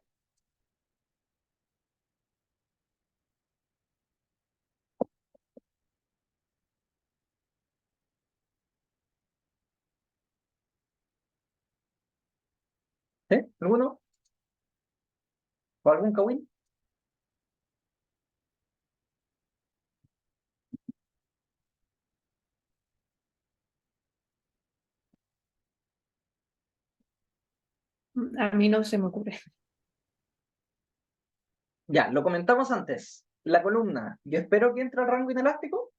¿Sí? ¿Alguno? ¿O algún cawin? A mí no se me ocurre. Ya, lo comentamos antes. La columna, yo espero que entre al rango inelástico.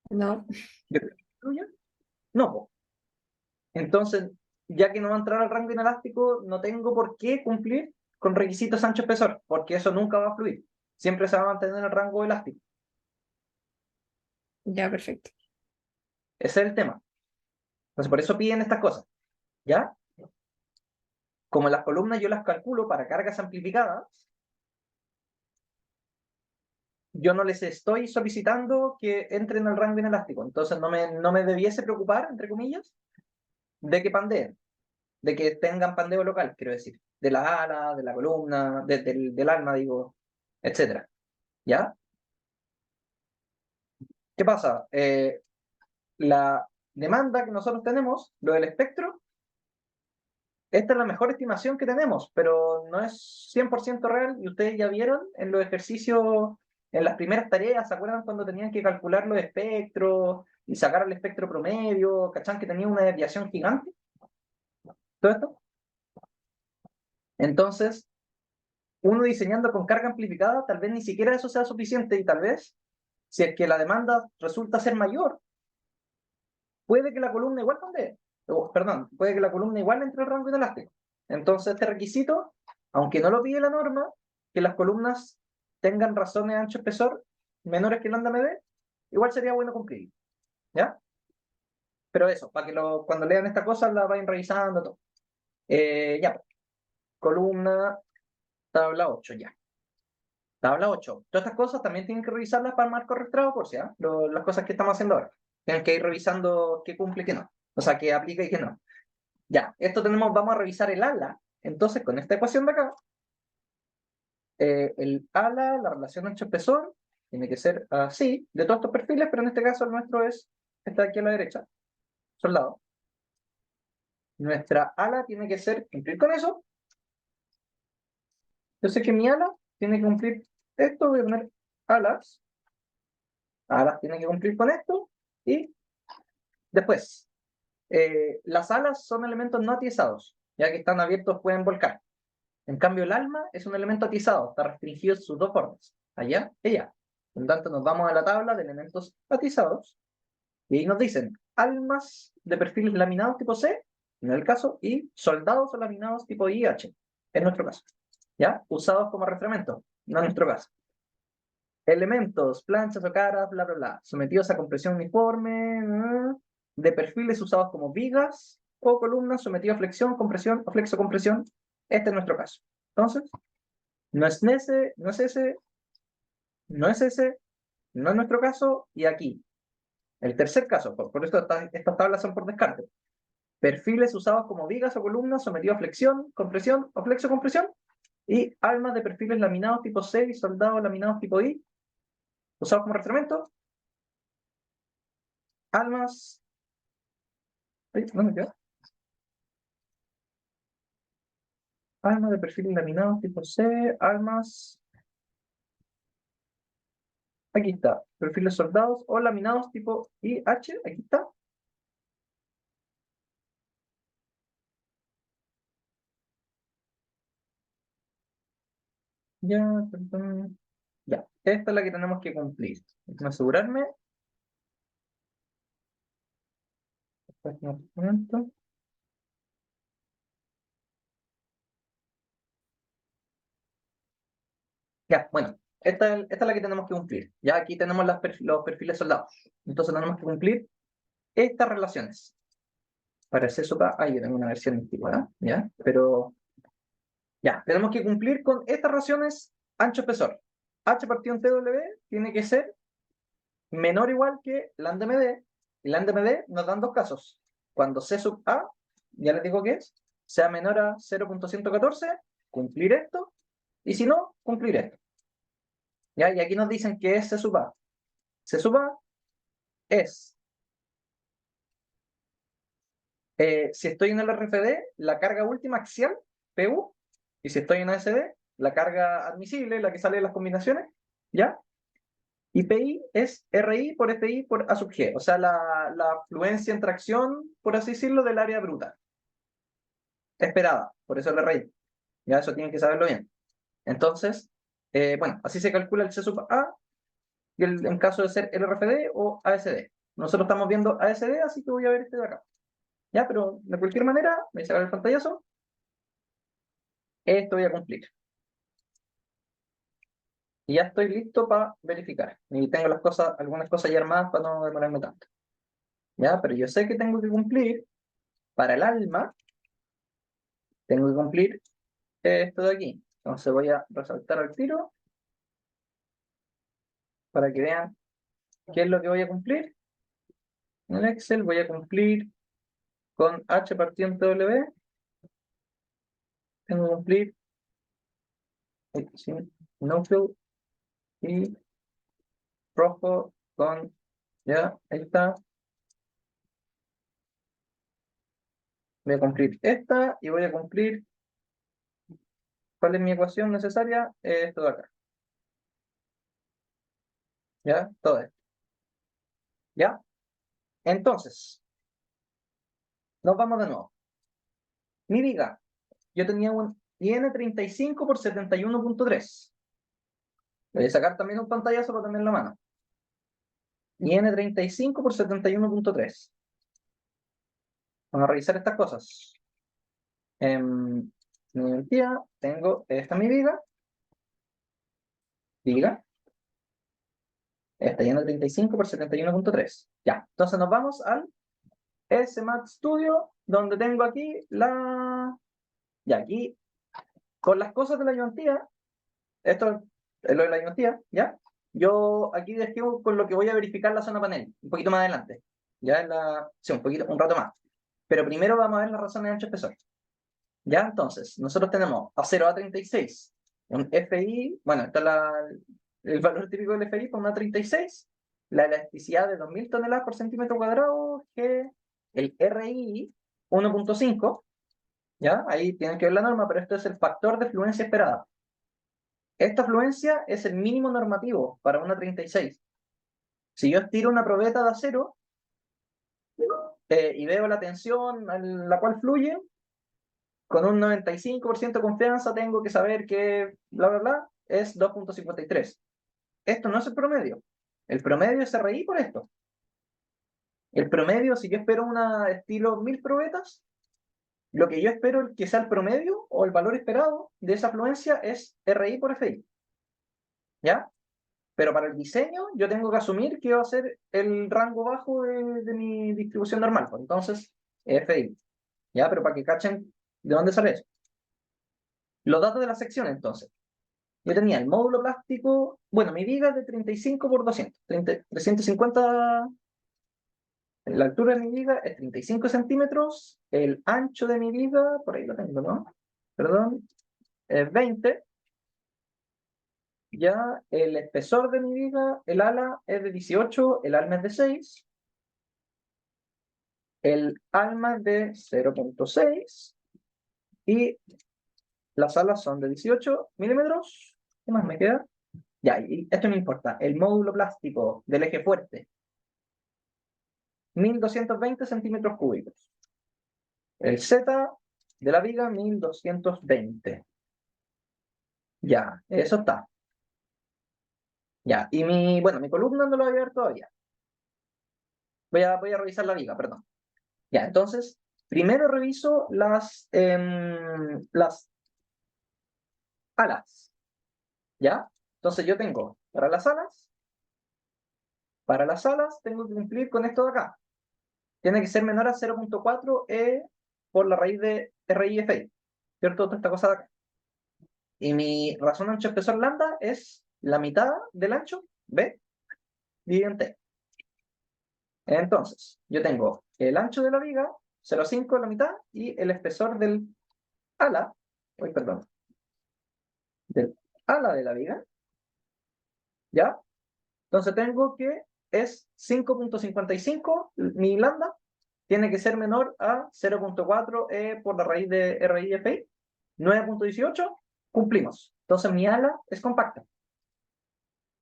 No, Yo creo que incluya. No, po. Entonces, ya que no va a entrar al rango inelástico, no tengo por qué cumplir con requisitos ancho-espesor, porque eso nunca va a fluir. Siempre se va a mantener en el rango elástico. ya, perfecto. Ese es el tema. Entonces, por eso piden estas cosas. ¿Ya? Como las columnas yo las calculo para cargas amplificadas, yo no les estoy solicitando que entren al rango inelástico. Entonces, no me debiese preocupar, entre comillas, de que pandeen, de que tengan pandeo local, quiero decir, de la ala, de la columna, del alma, digo, etcétera. ¿Ya? ¿Qué pasa? La demanda que nosotros tenemos, lo del espectro, esta es la mejor estimación que tenemos, pero no es 100% real y ustedes ya vieron en los ejercicios, en las primeras tareas, ¿se acuerdan cuando tenían que calcular los espectros y sacar el espectro promedio? ¿Cachan que tenía una desviación gigante? ¿Todo esto? Entonces, uno diseñando con carga amplificada, tal vez ni siquiera eso sea suficiente y tal vez, si es que la demanda resulta ser mayor, puede que la columna igual pandee. Perdón, puede que la columna igual entre el rango inelástico. Entonces, este requisito, aunque no lo pide la norma, que las columnas tengan razones de ancho espesor menores que lambda MD, igual sería bueno cumplir. ¿Ya? Pero eso, para que cuando lean esta cosa la vayan revisando todo. Ya, columna, tabla 8, ya. Tabla 8. Todas estas cosas también tienen que revisarlas para el marco arrastrado, por si, las cosas que estamos haciendo ahora. Tienen que ir revisando qué cumple y qué no. O sea, qué aplica y qué no. Ya, esto vamos a revisar el ala. Entonces, con esta ecuación de acá, el ala, la relación ancho-espesor, tiene que ser así, de todos estos perfiles, pero en este caso el nuestro es, está aquí a la derecha, soldado. Nuestra ala tiene que ser, cumplir con eso. Yo sé que mi ala tiene que cumplir esto, voy a poner alas. Alas tiene que cumplir con esto. Y después, las alas son elementos no atizados, ya que están abiertos, pueden volcar. En cambio, el alma es un elemento atizado, está restringido en sus dos formas, allá y allá. Por lo tanto, nos vamos a la tabla de elementos atizados y ahí nos dicen almas de perfiles laminados tipo C, en el caso, y soldados o laminados tipo IH, en nuestro caso. ¿Ya? Usados como arrastramiento, no en nuestro caso. Elementos, planchas o caras, bla, bla, bla, sometidos a compresión uniforme, de perfiles usados como vigas o columnas sometidos a flexión, compresión o flexo-compresión Este es nuestro caso. Entonces, no es ese, no es ese, no es ese, no es nuestro caso, y aquí. El tercer caso, por esto estas tablas son por descarte. Perfiles usados como vigas o columnas sometidos a flexión, compresión o flexo-compresión, y armas de perfiles laminados tipo C y soldados laminados tipo I, usados como referimento. Armas. ¿Dónde queda? Armas de perfiles laminados tipo C, armas. Aquí está. Perfiles soldados o laminados tipo IH. Aquí está. Ya, perdón. Ya. Esta es la que tenemos que cumplir. Déjame asegurarme. Un momento. Ya, bueno. Esta es la que tenemos que cumplir. Ya aquí tenemos los perfiles soldados. Entonces tenemos que cumplir estas relaciones. Para ese sopa, yo tengo una versión antigua, ¿ya? Pero ya, tenemos que cumplir con estas relaciones ancho-espesor. H partido en TW tiene que ser menor o igual que lambda MD. Y lambda MD nos dan dos casos. Cuando C sub A, ya les digo que es, sea menor a 0.114, cumplir esto. Y si no, cumplir esto. ¿Ya? Y aquí nos dicen que es C sub A. C sub A es, si estoy en el RFD, la carga última axial, PU, y si estoy en ASD, la carga admisible, la que sale de las combinaciones, ¿ya? Y PI es RI por FI por A sub G, o sea, la fluencia en tracción, por así decirlo, del área bruta. Esperada, por eso el RI. Ya eso tienen que saberlo bien. Entonces, bueno, así se calcula el C sub A, y en caso de ser LRFD o ASD. Nosotros estamos viendo ASD, así que voy a ver este de acá. Ya, pero de cualquier manera, voy a sacar el pantallazo. Esto voy a cumplir. Y ya estoy listo para verificar. Y tengo algunas cosas ya armadas para no demorarme tanto. Ya, pero yo sé que tengo que cumplir para el alma, tengo que cumplir esto de aquí. Entonces voy a resaltar al tiro para que vean qué es lo que voy a cumplir. En el Excel voy a cumplir con H partido en W. Tengo que cumplir no fill y rojo con, ya, ahí está. Voy a cumplir esta y voy a cumplir, ¿cuál es mi ecuación necesaria? Esto de acá. ¿Ya? Todo esto. ¿Ya? Entonces, nos vamos de nuevo. Mi viga, yo tenía un IN35 por 71.3. Voy a sacar también un pantallazo para tener en la mano. IN35 por 71.3. Vamos a revisar estas cosas. En mi identidad tengo esta mi viga. Viga. Esta IN35 por 71.3. Ya, entonces nos vamos al SMAT Studio, donde tengo aquí la... Ya, aquí, con las cosas de la ayudantía, esto es lo de la ayudantía, ¿ya? Yo aquí describo con lo que voy a verificar la zona panel, un poquito más adelante, ya en la... Sí, un rato más. Pero primero vamos a ver las razones de ancho espesor. Ya, entonces, nosotros tenemos A0A36, un FI, bueno, está el valor típico del FI por una 36, la elasticidad de 2000 toneladas por centímetro cuadrado, G, el RI 1.5, ¿ya? Ahí tienen que ver la norma, pero esto es el factor de fluencia esperada. Esta fluencia es el mínimo normativo para una 36. Si yo estiro una probeta de acero y veo la tensión en la cual fluye, con un 95% de confianza tengo que saber que bla, bla, bla, es 2.53. Esto no es el promedio. El promedio es RI por esto. El promedio, si yo espero una estilo 1000 probetas, lo que yo espero que sea el promedio o el valor esperado de esa fluencia es RI por FI. ¿Ya? Pero para el diseño yo tengo que asumir que va a ser el rango bajo de mi distribución normal. Pues entonces, FI. ¿Ya? Pero para que cachen de dónde sale eso. Los datos de la sección, entonces. Yo tenía el módulo plástico, bueno, mi viga es de 35 por 200, 350, la altura de mi viga es 35 centímetros, el ancho de mi viga, por ahí lo tengo, ¿no? Perdón, es 20, ya el espesor de mi viga, el ala es de 18, el alma es de 6, el alma es de 0.6 y las alas son de 18 milímetros. ¿Qué más me queda? Ya, y esto no importa. El módulo plástico del eje fuerte, 1220 centímetros cúbicos. El Z de la viga, 1220. Ya, eso está. Ya, y mi columna no lo voy a ver todavía. Voy a revisar la viga, perdón. Ya, entonces, primero reviso las alas. ¿Ya? Entonces yo tengo para las alas tengo que cumplir con esto de acá. Tiene que ser menor a 0.4 por la raíz de RIFI, ¿cierto? Toda esta cosa de acá. Y mi razón ancho espesor lambda es la mitad del ancho, B, dividido en T. Entonces, yo tengo el ancho de la viga, 0,5 la mitad, y el espesor del ala, del ala de la viga, ¿ya? Entonces tengo que es 5.55, mi lambda tiene que ser menor a 0.4 por la raíz de RIFI, 9.18, cumplimos. Entonces mi ala es compacta.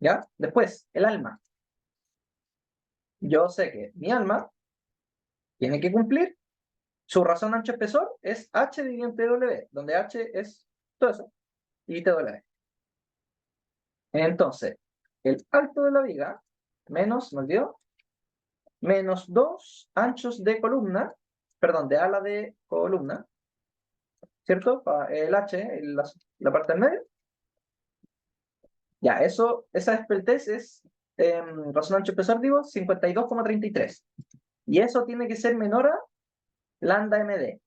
¿Ya? Después, el alma. Yo sé que mi alma tiene que cumplir. Su razón ancho espesor es H dividido en TW, donde H es todo eso, y TW. Entonces, el alto de la viga, menos, ¿me olvidó? Menos 2 anchos de columna, perdón, de ala de columna, ¿cierto? El H, la parte del medio. Ya, esa espeltez es, razón ancho espesor, digo, 52,33. Y eso tiene que ser menor a lambda MD,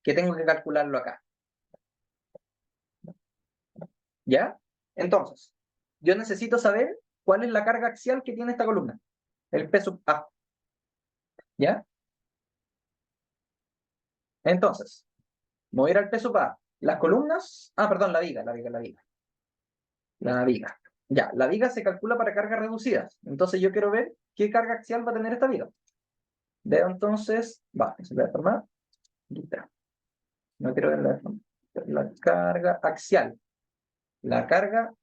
que tengo que calcularlo acá. ¿Ya? Entonces, yo necesito saber cuál es la carga axial que tiene esta columna. El P sub A. ¿Ya? Entonces, voy a ir al P sub A. Las columnas, perdón, la viga. La viga. Ya, la viga se calcula para cargas reducidas. Entonces yo quiero ver qué carga axial va a tener esta viga. Veo entonces, se va a formar. No quiero ver la carga axial. La carga,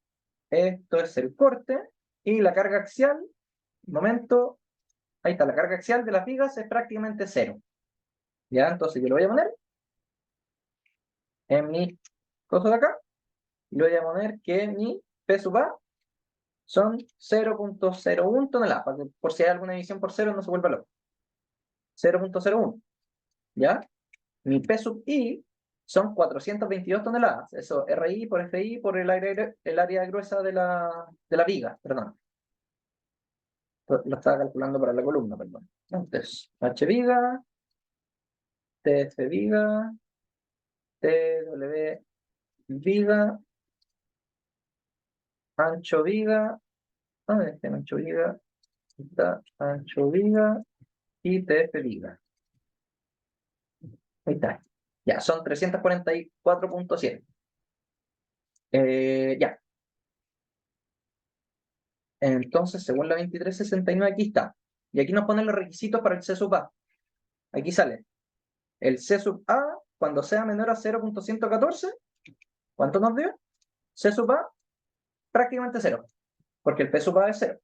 esto es el corte, y la carga axial, momento, ahí está, la carga axial de las vigas es prácticamente 0. ¿Ya? Entonces yo lo voy a poner en mi cosa de acá, y le voy a poner que mi P sub A son 0.01 toneladas, para que por si hay alguna división por 0 no se vuelva loco. 0.01, ¿ya? Mi P sub I son 422 toneladas, eso RI por FI por el área gruesa de la viga, perdón. Lo estaba calculando para la columna, perdón. Entonces, H viga, TF viga, TW viga, ancho viga, ¿dónde está el ancho viga? Está ancho viga y TF viga. Ahí está. Ya, son 344.7. Ya. Entonces, según la 2369, aquí está. Y aquí nos ponen los requisitos para el C sub A. Aquí sale. El C sub A, cuando sea menor a 0.114, ¿cuánto nos dio? C sub A, prácticamente 0. Porque el P sub A es 0.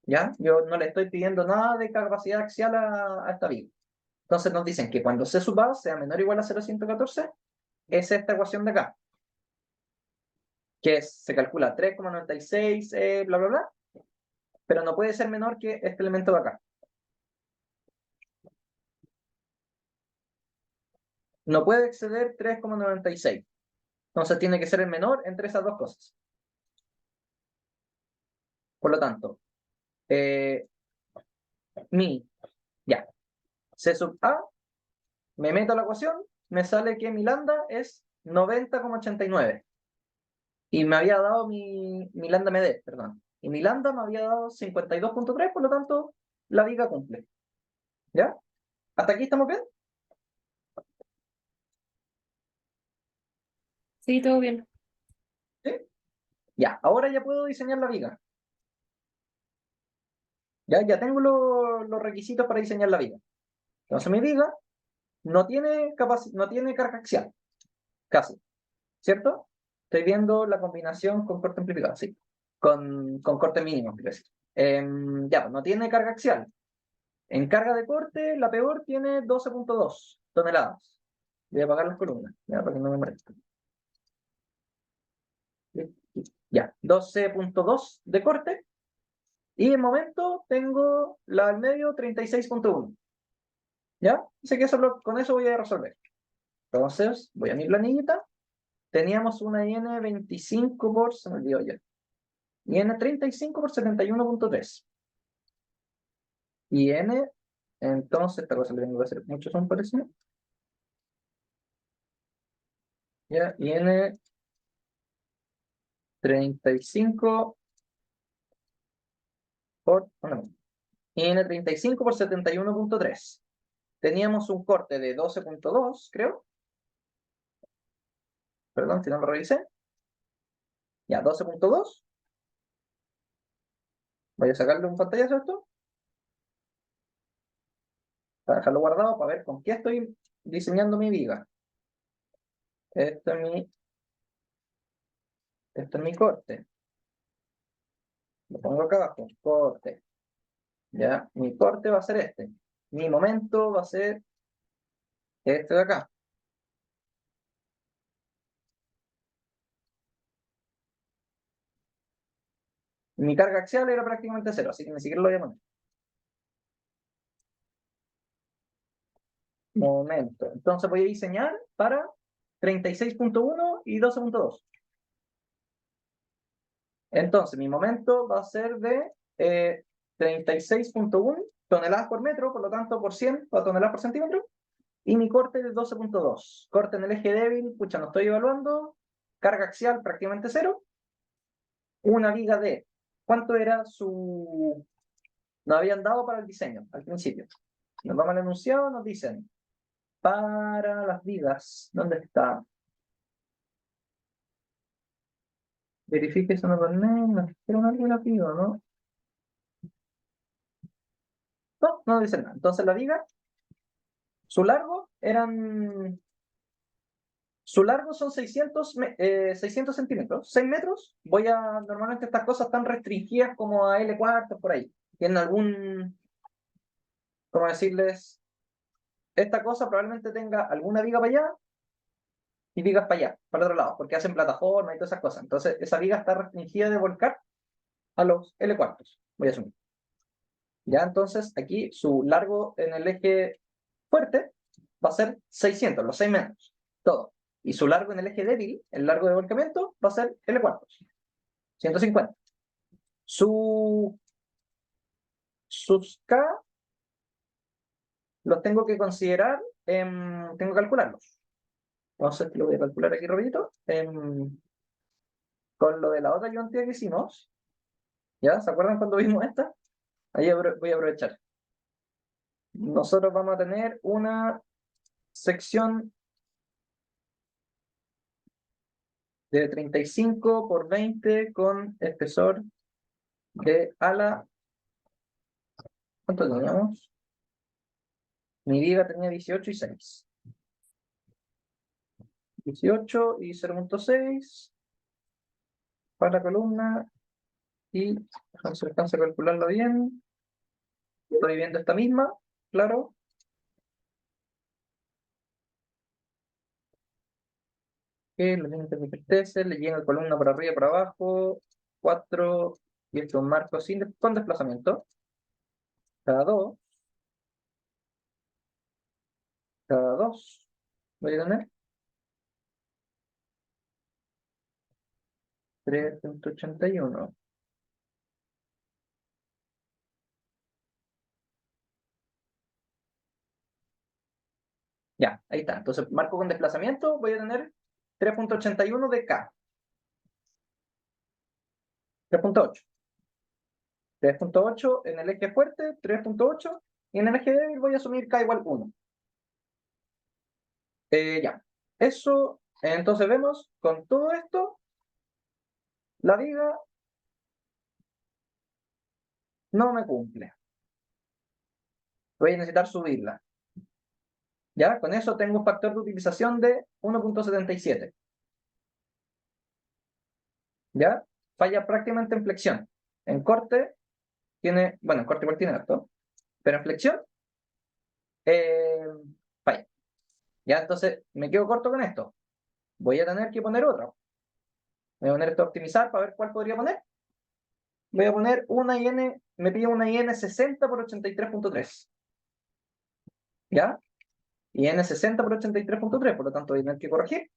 ¿Ya? Yo no le estoy pidiendo nada de capacidad axial a esta viga. Entonces nos dicen que cuando C sub A sea menor o igual a 0.114, es esta ecuación de acá. Que se calcula 3,96, bla, bla, bla. Pero no puede ser menor que este elemento de acá. No puede exceder 3,96. Entonces tiene que ser el menor entre esas dos cosas. Por lo tanto, C sub A, me meto a la ecuación, me sale que mi lambda es 90,89. Y me había dado mi lambda MD, perdón. Y mi lambda me había dado 52,3, por lo tanto, la viga cumple. ¿Ya? ¿Hasta aquí estamos bien? Sí, todo bien. ¿Sí? Ya, ahora ya puedo diseñar la viga. Ya tengo los requisitos para diseñar la viga. Entonces mi viga no tiene carga axial, casi, ¿cierto? Estoy viendo la combinación con corte amplificado, sí. Con corte mínimo, quiero decir. Ya, pues no tiene carga axial. En carga de corte, la peor tiene 12,2 toneladas. Voy a apagar las columnas, ya, para que no me moleste. Ya, 12,2 de corte. Y en momento tengo la del medio 36,1. ¿Ya? Sé que con eso voy a resolver. Entonces, voy a mi planillita. Teníamos una IN 25 por, se me olvidó ya. IN 35 por 71,3. IN, entonces, esta cosa le tengo que hacer mucho son parecido. Ya, IN 35 por, IN 35 por 71,3. Teníamos un corte de 12,2, creo. Perdón, si no lo revisé. Ya, 12,2. Voy a sacarle un pantallazo a esto, para dejarlo guardado, para ver con qué estoy diseñando mi viga. Este es mi corte. Lo pongo acá abajo, corte. Ya, mi corte va a ser este. Mi momento va a ser este de acá. Mi carga axial era prácticamente cero, así que ni siquiera lo voy a poner. Momento. Entonces voy a diseñar para 36,1 y 12,2. Entonces mi momento va a ser de 36,1 toneladas por metro, por lo tanto por 100 o toneladas por centímetro. Y mi corte de 12,2. Corte en el eje débil, pucha, no estoy evaluando. Carga axial prácticamente cero. Una viga de, ¿cuánto era su...? Nos habían dado para el diseño al principio. Nos vamos al enunciado, nos dicen, para las vigas, ¿dónde está? Verifique si no nos era una viga, ¿no? No, no dicen nada. Entonces la viga, su largo eran... Su largo son 600 centímetros, 6 metros. Normalmente estas cosas están restringidas como a L cuartos por ahí. Tienen algún, ¿cómo decirles? Esta cosa probablemente tenga alguna viga para allá y vigas para allá, para el otro lado, porque hacen plataforma y todas esas cosas. Entonces, esa viga está restringida de volcar a los L cuartos, voy a asumir. Ya, entonces, aquí su largo en el eje fuerte va a ser 600, los 6 metros, todo. Y su largo en el eje débil, el largo de volcamiento, va a ser L cuartos, 150. Sus K los tengo que considerar, tengo que calcularlos. Entonces, lo voy a calcular aquí rapidito. Con lo de la otra ayudantía que hicimos, ¿ya? ¿Se acuerdan cuando vimos esta? Ahí voy a aprovechar. Nosotros vamos a tener una sección de 35 por 20 con espesor de ala. ¿Cuánto teníamos? Mi viga tenía 18 y 6. 18 y 0,6 para la columna. Y déjame si alcanza a calcularlo bien. Estoy viendo esta misma, claro. Que los límites de Kertész, le llena la columna para arriba y para abajo. 4, y esto es un marco con desplazamiento. Cada 2. Cada 2. Voy a tener 3,81. Ya, ahí está. Entonces, marco con desplazamiento, voy a tener 3.81 de K. 3.8. 3.8 en el eje fuerte, 3.8, y en el eje débil voy a asumir K igual 1. Ya. Eso, entonces vemos, con todo esto, la viga no me cumple. Voy a necesitar subirla. ¿Ya? Con eso tengo un factor de utilización de 1.77. ¿Ya? Falla prácticamente en flexión. En corte tiene, bueno, en corte igual tiene harto, pero en flexión falla. ¿Ya? Entonces me quedo corto con esto. Voy a tener que poner otro. Voy a poner esto a optimizar para ver cuál podría poner. Voy a poner una IN, me pide una IN 60 por 83.3. ¿Ya? IN 60 por 83.3, por lo tanto voy a tener que corregir.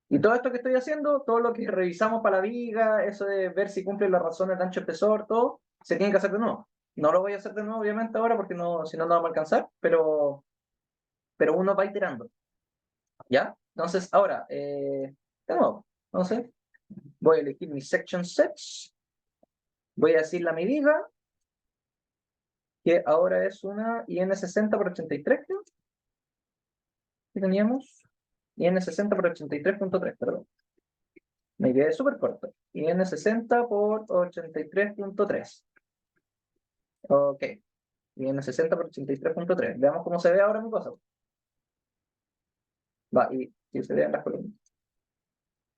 Y todo esto que estoy haciendo, todo lo que revisamos para la viga, eso de ver si cumple las razones de ancho espesor, todo, se tiene que hacer de nuevo. No lo voy a hacer de nuevo, obviamente, ahora, porque no, si no, no vamos a alcanzar, pero uno va iterando. ¿Ya? Entonces, ahora, de nuevo, entonces, voy a elegir mis section sets, voy a decirle a mi viga, que ahora es una IN 60 por 83, creo. ¿Qué teníamos? IN 60 por 83.3, perdón. Me quedé súper corto. IN 60 por 83.3. Ok. IN 60 por 83.3. Veamos cómo se ve ahora mi cosa. Va, y que se vean las columnas.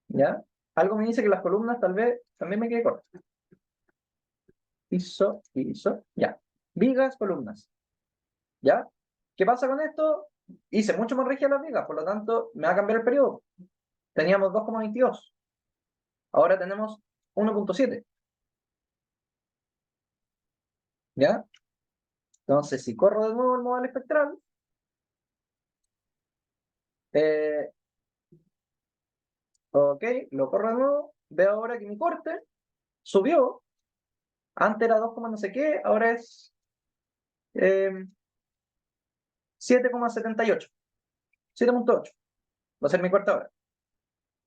¿Ya? Algo me dice que las columnas tal vez también me quede corto. Piso, piso, ya. Vigas, columnas. ¿Ya? ¿Qué pasa con esto? Hice mucho más rígidas las vigas, por lo tanto, me va a cambiar el periodo. Teníamos 2,22. Ahora tenemos 1.7. ¿Ya? Entonces, si corro de nuevo el modelo espectral, ok, lo corro de nuevo, veo ahora que mi corte subió. Antes era 2, no sé qué, ahora es 7,78. 7.8. Va a ser mi corte ahora.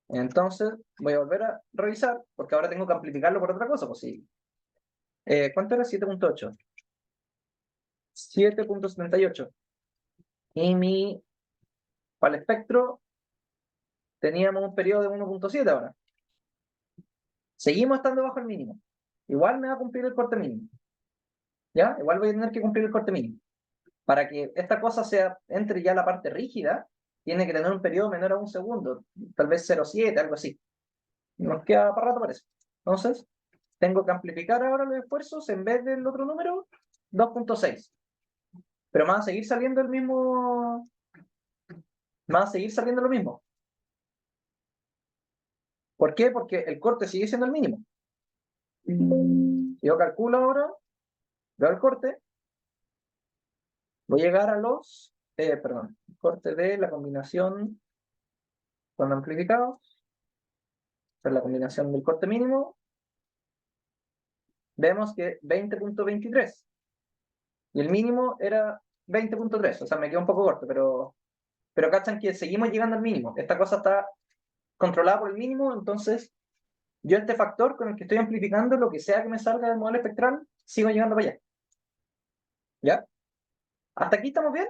Entonces, voy a volver a revisar, porque ahora tengo que amplificarlo por otra cosa, pues sí. ¿Cuánto era? 7.8. 7.78. Y para el espectro teníamos un periodo de 1.7 ahora. Seguimos estando bajo el mínimo. Igual me va a cumplir el corte mínimo. ¿Ya? Igual voy a tener que cumplir el corte mínimo. Para que esta cosa entre ya la parte rígida, tiene que tener un periodo menor a un segundo, tal vez 0,7, algo así. Nos queda para rato para eso. Entonces, tengo que amplificar ahora los esfuerzos en vez del otro número, 2.6. Pero me va a seguir saliendo el mismo. Me va a seguir saliendo lo mismo. ¿Por qué? Porque el corte sigue siendo el mínimo. Yo calculo ahora, veo el corte, voy a llegar a los. Perdón, corte de la combinación con amplificados. Esta es la combinación del corte mínimo. Vemos que 20.23. Y el mínimo era 20.3. O sea, me quedó un poco corto, pero cachan que seguimos llegando al mínimo. Esta cosa está controlada por el mínimo, entonces yo este factor con el que estoy amplificando, lo que sea que me salga del modelo espectral, sigo llegando para allá. ¿Ya? ¿Hasta aquí estamos bien?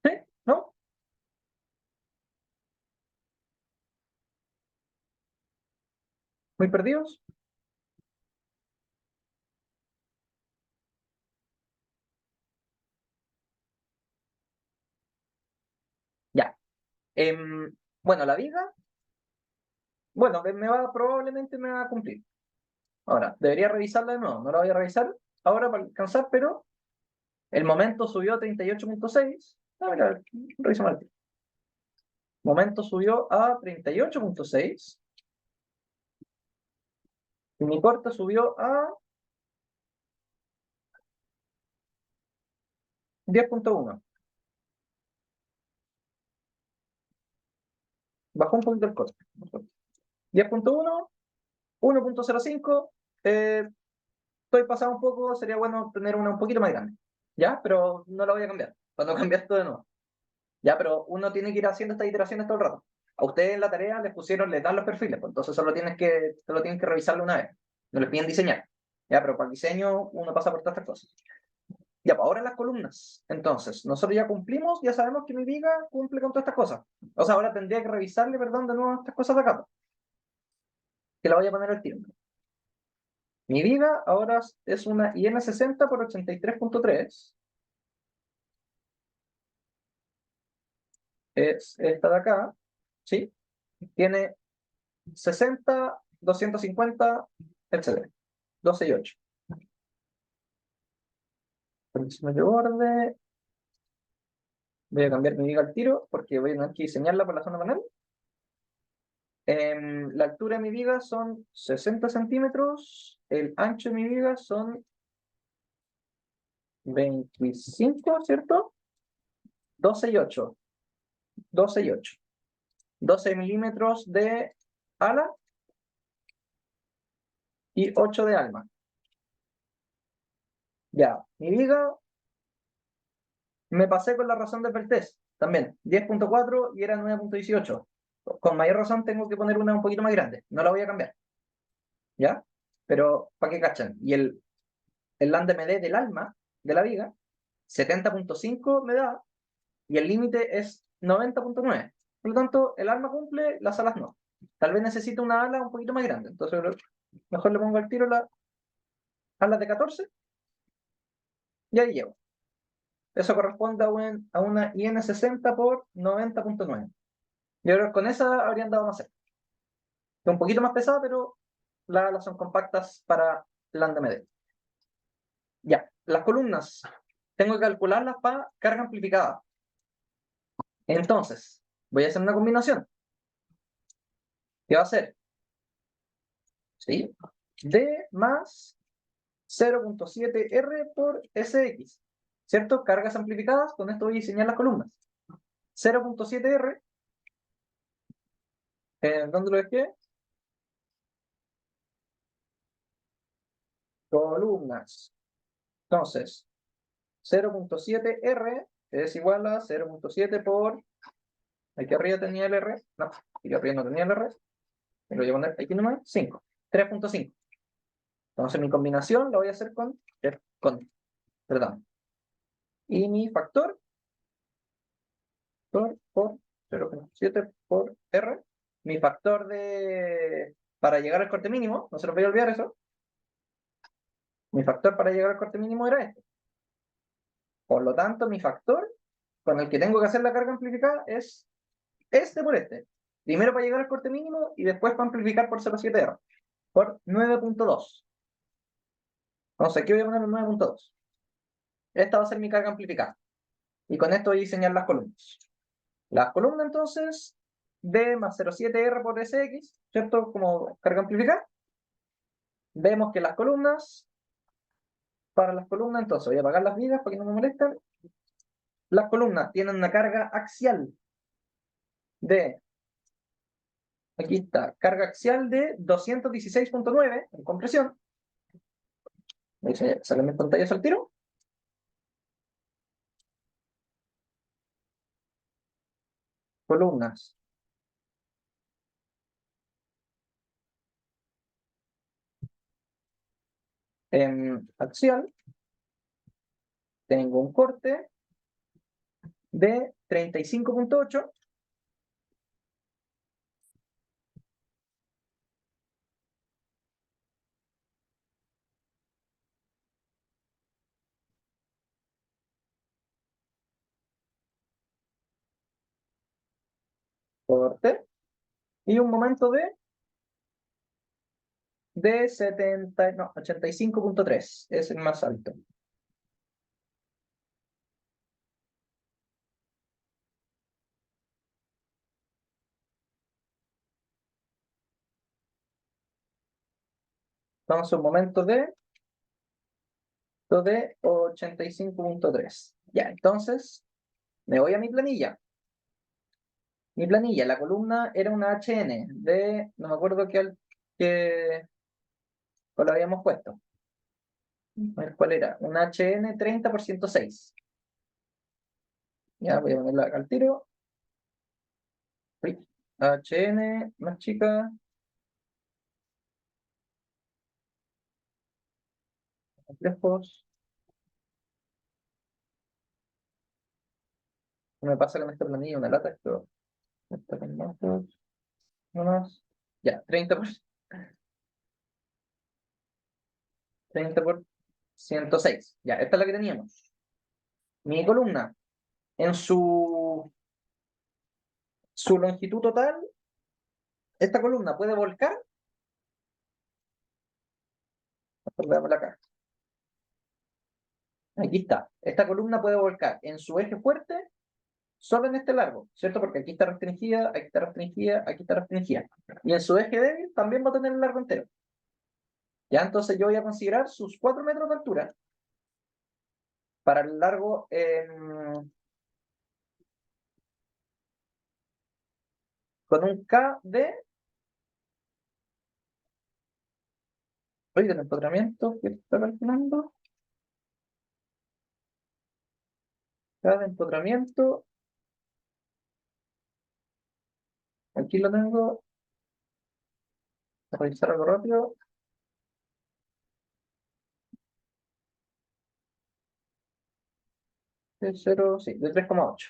¿Sí? ¿No? ¿Muy perdidos? Ya. Bueno, la viga, bueno, probablemente me va a cumplir. Ahora, debería revisarla de nuevo. No la voy a revisar ahora para alcanzar, pero el momento subió a 38.6. Ah, mira, revisamos el momento subió a 38.6. Y mi corte subió a 10.1. Bajó un poquito el corte. 10.1, 1.05, estoy pasado un poco, sería bueno tener una un poquito más grande, ¿ya? Pero no la voy a cambiar, cuando cambie esto de nuevo. Ya, pero uno tiene que ir haciendo estas iteraciones todo el rato. A ustedes en la tarea les pusieron, les dan los perfiles, pues entonces solo tienes que revisarlo una vez. No les piden diseñar. Ya, pero para el diseño uno pasa por todas estas cosas. Ya, pues ahora las columnas. Entonces, nosotros ya cumplimos, ya sabemos que mi viga cumple con todas estas cosas. O sea, ahora tendría que revisarle, perdón, de nuevo estas cosas de acá, pues, que la voy a poner al tiro. Mi viga ahora es una IN60 por 83.3. Es esta de acá, ¿sí? Tiene 60, 250, etc. 12 y 8. Condiciones de borde. Voy a cambiar mi viga al tiro porque voy a tener que diseñarla por la zona panel. La altura de mi viga son 60 centímetros. El ancho de mi viga son 25, ¿cierto? 12 y 8. 12 y 8. 12 milímetros de ala y 8 de alma. Ya, mi viga me pasé con la razón del Peltest también, 10.4 y era 9.18. Con mayor razón tengo que poner una un poquito más grande, no la voy a cambiar, ¿ya? Pero, ¿para qué cachan? Y el lambda MD del alma, de la viga, 70.5 me da, y el límite es 90.9. Por lo tanto, el alma cumple, las alas no. Tal vez necesito una ala un poquito más grande, entonces mejor le pongo al tiro las alas de 14, y ahí llego. Eso corresponde a una IN60 por 90.9. Yo creo que con esa habrían dado más cerca. Es un poquito más pesada, pero las alas son compactas para lambda MD. Ya, las columnas. Tengo que calcularlas para carga amplificada. Entonces, voy a hacer una combinación. ¿Qué va a ser? ¿Sí? D más 0.7R por SX. ¿Cierto? Cargas amplificadas. Con esto voy a diseñar las columnas. 0.7R. ¿Dónde lo dejé? Columnas. Entonces, 0.7R es igual a 0.7 por... Aquí arriba tenía el R. No, aquí arriba no tenía el R. Me lo voy a poner aquí nomás. 5. 3.5. Entonces mi combinación la voy a hacer perdón. Y mi factor por 0.7 por R. Mi factor para llegar al corte mínimo, no se los voy a olvidar eso. Mi factor para llegar al corte mínimo era este. Por lo tanto, mi factor con el que tengo que hacer la carga amplificada es este por este. Primero para llegar al corte mínimo y después para amplificar por 0.7R. Por 9.2. Entonces aquí voy a poner 9.2. Esta va a ser mi carga amplificada. Y con esto voy a diseñar las columnas. Las columnas entonces, D más 0.7R por SX, ¿cierto? Como carga amplificada. Vemos que para las columnas, entonces voy a apagar las vigas para que no me molesten. Las columnas tienen una carga axial de, aquí está, carga axial de 216.9 en compresión. Sale en pantalla al tiro. Columnas. En axial tengo un corte de 35.8. Corte. Y un momento de 85.3. Es el más alto. Entonces un momento de 85.3. Ya, entonces me voy a mi planilla. Mi planilla, la columna era una HN de, no me acuerdo cuál habíamos puesto. A ver, ¿cuál era? Un HN 30 por 106. Ya voy a ponerla acá al tiro. Uy, HN más chica. Complejos. ¿Qué me pasa con esta planilla? Una lata. Esto. Esta con datos, no más. Ya, 30 por 106. Ya, esta es la que teníamos. Mi columna, en su longitud total, esta columna puede volcar. Veámosla acá. Aquí está. Esta columna puede volcar en su eje fuerte solo en este largo, ¿cierto? Porque aquí está restringida, aquí está restringida, aquí está restringida. Y en su eje débil también va a tener el largo entero. Ya, entonces yo voy a considerar sus 4 metros de altura para el largo con un K de... Oye, del empotramiento que está calculando. K de empotramiento. Aquí lo tengo. Voy a revisar algo rápido. De 0, sí, de 3,8.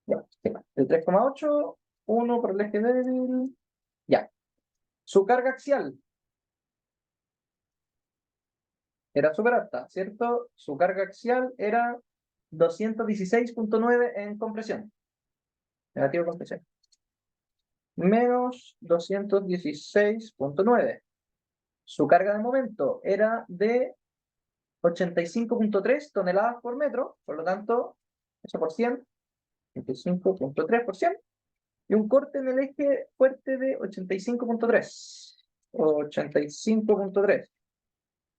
Ya, sí, de 3,8, 1 por el eje débil. Ya. Su carga axial era súper alta, ¿cierto? Su carga axial era 216,9 en compresión. Negativo compresión. Menos 216,9. Su carga de momento era de 85,3 toneladas por metro, por lo tanto, eso por 100, 85,3%, y un corte en el eje fuerte de 85,3. 85,3.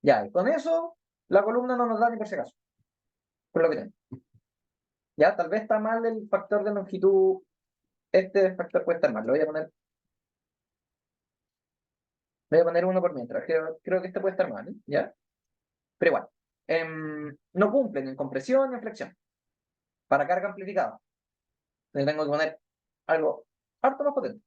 Ya, y con eso, la columna no nos da ni por si acaso, por lo que tenemos. Ya, tal vez está mal el factor de longitud. Este factor puede estar mal. Lo voy a poner uno por mientras. Creo que este puede estar mal, ¿eh? ¿Ya? Pero igual. No cumplen en compresión ni en flexión. Para carga amplificada. Le tengo que poner algo harto más potente.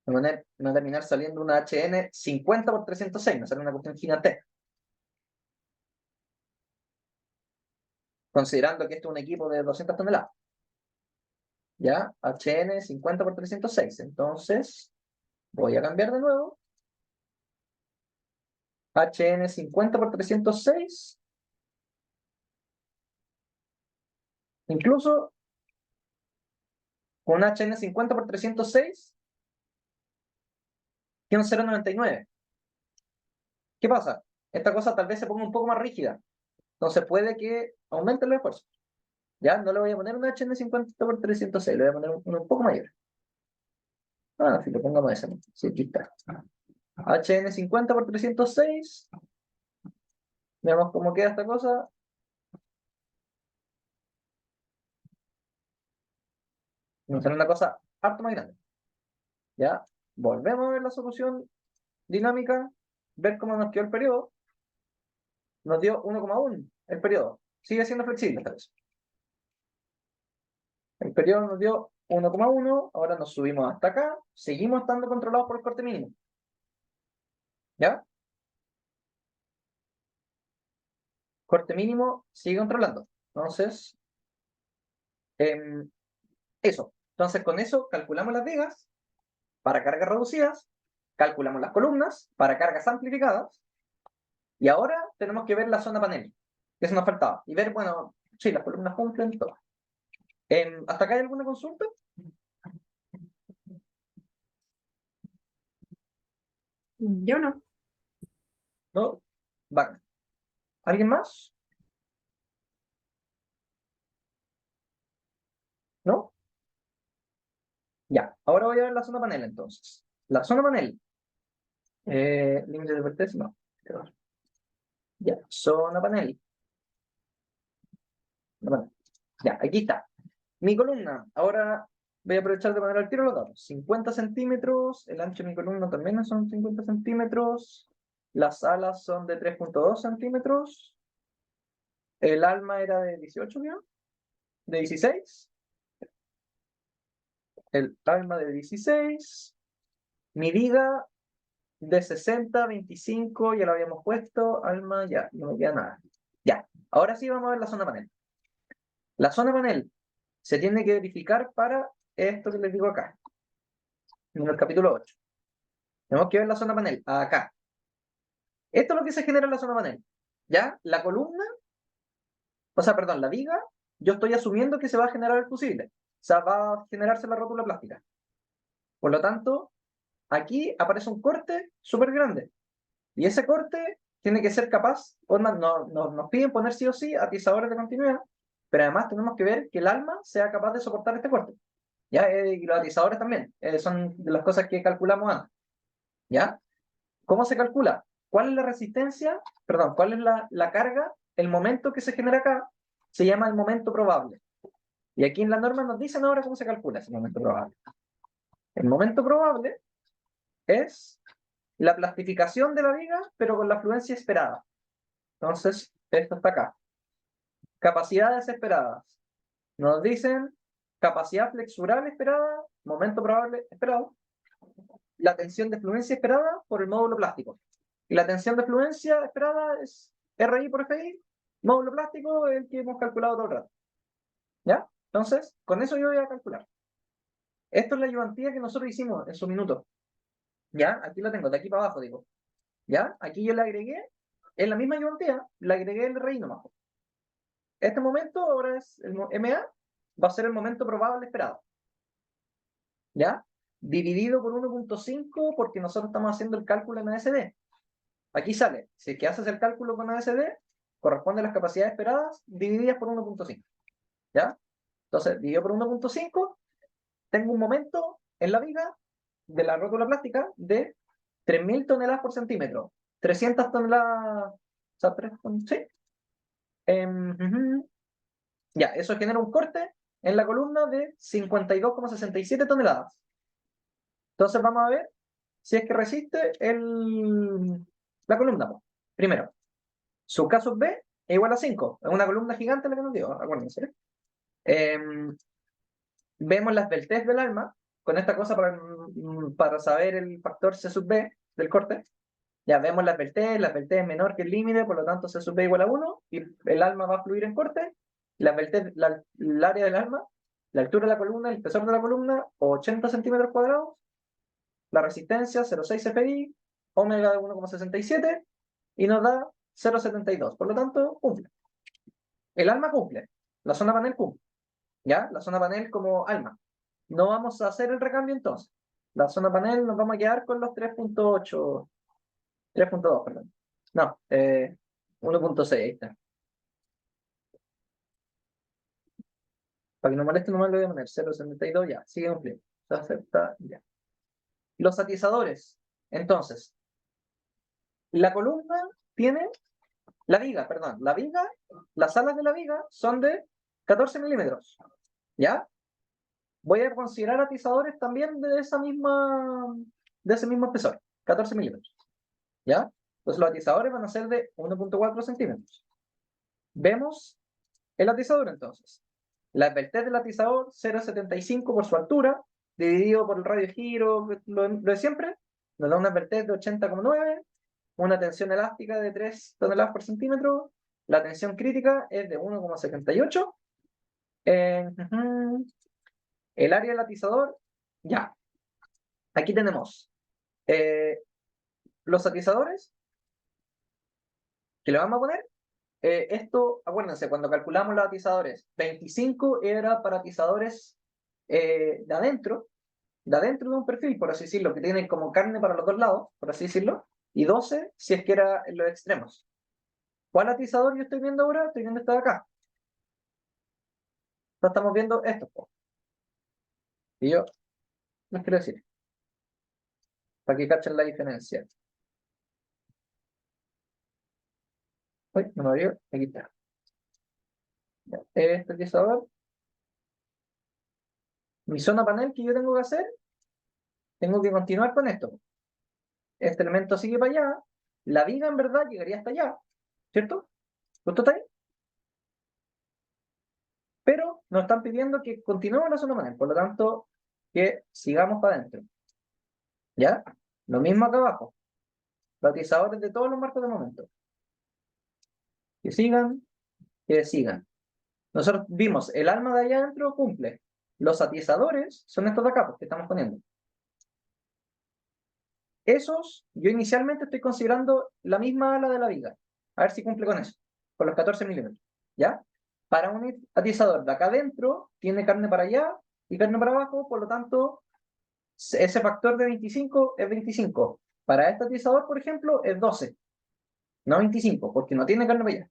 Me va a terminar saliendo una HN 50 por 306. Me sale una cuestión gigantesca. Considerando que esto es un equipo de 200 toneladas. ¿Ya? HN 50 por 306. Entonces, voy a cambiar de nuevo. HN 50 por 306. Incluso con HN 50 por 306 tiene un 0,99. ¿Qué pasa? Esta cosa tal vez se ponga un poco más rígida. Entonces puede que aumente el esfuerzo. Ya, no le voy a poner un HN 50 por 306, le voy a poner uno un poco mayor. Ah, si lo pongamos ese. Sí, aquí está. HN 50 por 306. Veamos cómo queda esta cosa. Nos sale una cosa harto más grande. Ya, volvemos a ver la solución dinámica, ver cómo nos quedó el periodo. Nos dio 1,1 el periodo. Sigue siendo flexible esta vez. El periodo nos dio 1,1, ahora nos subimos hasta acá, seguimos estando controlados por el corte mínimo. ¿Ya? Corte mínimo sigue controlando. Entonces, eso. Entonces, con eso calculamos las vigas para cargas reducidas, calculamos las columnas para cargas amplificadas, y ahora tenemos que ver la zona panel, que eso nos faltaba. Y ver, bueno, sí, las columnas cumplen todo. ¿Hasta acá hay alguna consulta? Yo no. No. Vale. ¿Alguien más? ¿No? Ya. Ahora voy a ver la zona panel entonces. La zona panel. Límite de vertex, no. Ya. Zona panel. Ya, aquí está. Mi columna. Ahora voy a aprovechar de poner al tiro los datos. 50 centímetros, el ancho de mi columna también son 50 centímetros, las alas son de 3.2 centímetros, el alma era de 18, ¿no? De 16, el alma de 16, mi viga de 60, 25, ya lo habíamos puesto, alma, ya, no me queda nada. Ya, ahora sí vamos a ver la zona panel. La zona panel se tiene que verificar para esto que les digo acá, en el capítulo 8. Tenemos que ver la zona panel, acá. Esto es lo que se genera en la zona panel. ¿Ya? La columna, o sea, perdón, la viga, yo estoy asumiendo que se va a generar el fusible. O sea, va a generarse la rótula plástica. Por lo tanto, aquí aparece un corte súper grande. Y ese corte tiene que ser capaz, nos piden poner sí o sí atizadores de continuidad, pero además tenemos que ver que el alma sea capaz de soportar este corte. ¿Ya? Y los atizadores también, son de las cosas que calculamos antes. ¿Ya? ¿Cómo se calcula? ¿Cuál es la resistencia? Perdón, ¿cuál es la carga? El momento que se genera acá se llama el momento probable. Y aquí en la norma nos dicen ahora cómo se calcula ese momento probable. El momento probable es la plastificación de la viga, pero con la fluencia esperada. Entonces, esto está acá. Capacidades esperadas. Nos dicen capacidad flexural esperada, momento probable esperado, la tensión de fluencia esperada por el módulo plástico. Y la tensión de fluencia esperada es RI por FI, módulo plástico, el que hemos calculado todo el rato. ¿Ya? Entonces, con eso yo voy a calcular. Esto es la ayudantía que nosotros hicimos en su minuto. ¿Ya? Aquí lo tengo, de aquí para abajo, digo. ¿Ya? Aquí yo le agregué, en la misma ayudantía, le agregué el RI nomás. Este momento ahora es el MA, va a ser el momento probable esperado. ¿Ya? Dividido por 1.5 porque nosotros estamos haciendo el cálculo en ASD. Aquí sale, si es que haces el cálculo con ASD, corresponde a las capacidades esperadas divididas por 1.5. ¿Ya? Entonces, dividido por 1.5, tengo un momento en la viga de la rótula plástica de 3.000 toneladas por centímetro. 300 toneladas, o sea, 3, sí. Ya, eso genera un corte en la columna de 52,67 toneladas. Entonces vamos a ver si es que resiste la columna. Primero, su caso B es igual a 5. Es una columna gigante la que nos dio, acuérdense. Vemos la esbeltez del alma, con esta cosa para saber el factor C sub B del corte. Ya vemos la esbeltez es menor que el límite, por lo tanto C sub B igual a 1, y el alma va a fluir en corte. La esbeltez, el área del alma, la altura de la columna, el espesor de la columna, 80 centímetros cuadrados, la resistencia 0,6 FI, omega de 1,67, y nos da 0,72. Por lo tanto, cumple. El alma cumple, la zona panel cumple. ¿Ya? La zona panel como alma. No vamos a hacer el recambio entonces. La zona panel nos vamos a quedar con los 3.8, 3.2, perdón. No, 1.6, ahí está. Para que no moleste, nomás le voy a poner 0.72, ya, sigue cumpliendo. Se acepta, ya. Los atizadores. Entonces, la columna tiene, la viga, perdón, la viga, las alas de la viga son de 14 milímetros. ¿Ya? Voy a considerar atizadores también de ese mismo espesor, 14 milímetros. ¿Ya? Entonces los atizadores van a ser de 1.4 centímetros. Vemos el atizador entonces. La esbeltez del atizador, 0,75 por su altura, dividido por el radio de giro, lo de siempre, nos da una esbeltez de 80,9, una tensión elástica de 3 toneladas por centímetro, la tensión crítica es de 1,78. El área del atizador, ya. Aquí tenemos los atizadores que le vamos a poner. Esto, acuérdense, cuando calculamos los atizadores, 25 era para atizadores de adentro de un perfil, por así decirlo, que tienen como carne para los dos lados, por así decirlo, y 12 si es que era en los extremos. ¿Cuál atizador yo estoy viendo ahora? Estoy viendo esta de acá. Entonces estamos viendo estos. Y yo les quiero decir, para que cachen la diferencia. Uy, no me abrió, aquí está. Ya, este atizador, Mi zona panel que yo tengo que hacer, tengo que continuar con esto. Este elemento sigue para allá, la viga en verdad llegaría hasta allá, ¿cierto? ¿Justo está ahí? Pero nos están pidiendo que continuemos la zona panel, por lo tanto, que sigamos para adentro. ¿Ya? Lo mismo acá abajo. Los atizadores de todos los marcos de momento. Que sigan, que sigan. Nosotros vimos, el alma de allá adentro cumple. Los atizadores son estos de acá, pues, que estamos poniendo. Esos, yo inicialmente estoy considerando la misma ala de la viga. A ver si cumple con eso, con los 14 milímetros. ¿Ya? Para un atizador de acá adentro, tiene carne para allá y carne para abajo, por lo tanto, ese factor de 25 es 25. Para este atizador, por ejemplo, es 12, no 25, porque no tiene carne para allá.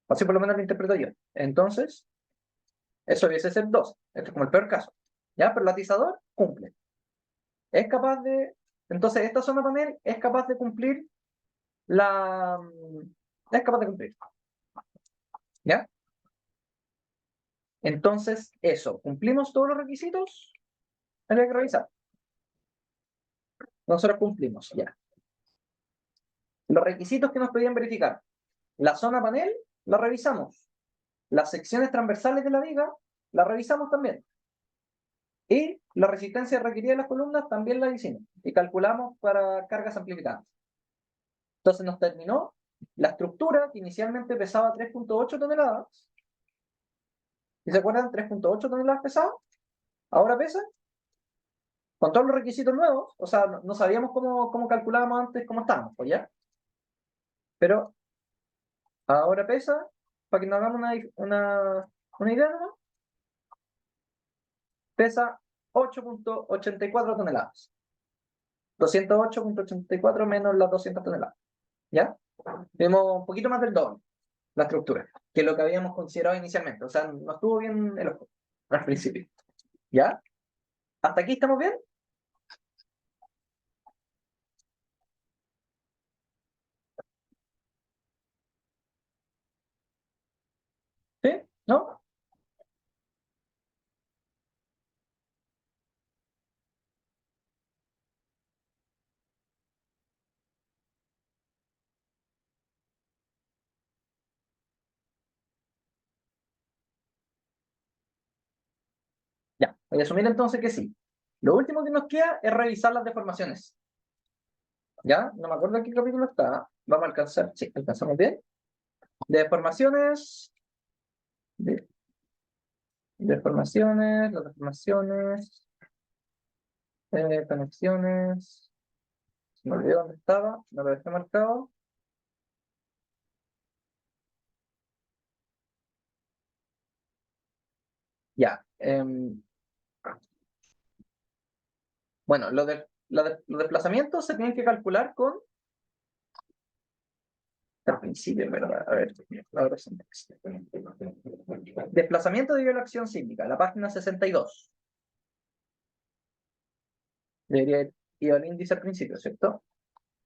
Así por lo menos lo interpreto yo. Entonces, eso hubiese ser 12. Esto es como el peor caso. ¿Ya? Pero el atizador cumple. Es capaz de... Entonces, esta zona panel es capaz de cumplir la... Es capaz de cumplir. ¿Ya? Entonces, eso. ¿Cumplimos todos los requisitos? Habría que revisar. Nosotros cumplimos, ya. Los requisitos que nos pedían verificar. La zona panel, la revisamos. Las secciones transversales de la viga, la revisamos también. Y la resistencia requerida de las columnas también la hicimos. Y calculamos para cargas amplificadas. Entonces nos terminó la estructura que inicialmente pesaba 3.8 toneladas. ¿Y se acuerdan? 3.8 toneladas pesaba. Ahora pesa, con todos los requisitos nuevos, o sea, no sabíamos cómo calculábamos antes, cómo estábamos, pues ya. Pero ahora pesa, para que nos hagamos una idea, ¿no? Pesa 8.84 toneladas. 208.84 menos las 200 toneladas. ¿Ya? Tenemos un poquito más del doble la estructura, que lo que habíamos considerado inicialmente. O sea, no estuvo bien el ojo al principio. ¿Ya? ¿Hasta aquí estamos bien? ¿Sí? ¿No? Ya. Voy a asumir entonces que sí. Lo último que nos queda es revisar las deformaciones. ¿Ya? No me acuerdo en qué capítulo está. Vamos a alcanzar. Sí, alcanzamos bien. Deformaciones. Deformaciones, las deformaciones. Conexiones. Se me olvidó dónde estaba. No lo dejé marcado. Ya. Bueno, los desplazamientos se tienen que calcular con... Al principio, ¿verdad? A ver, ahora sí. Desplazamiento debido a la acción sísmica, la página 62. Debería ir al índice al principio, ¿cierto?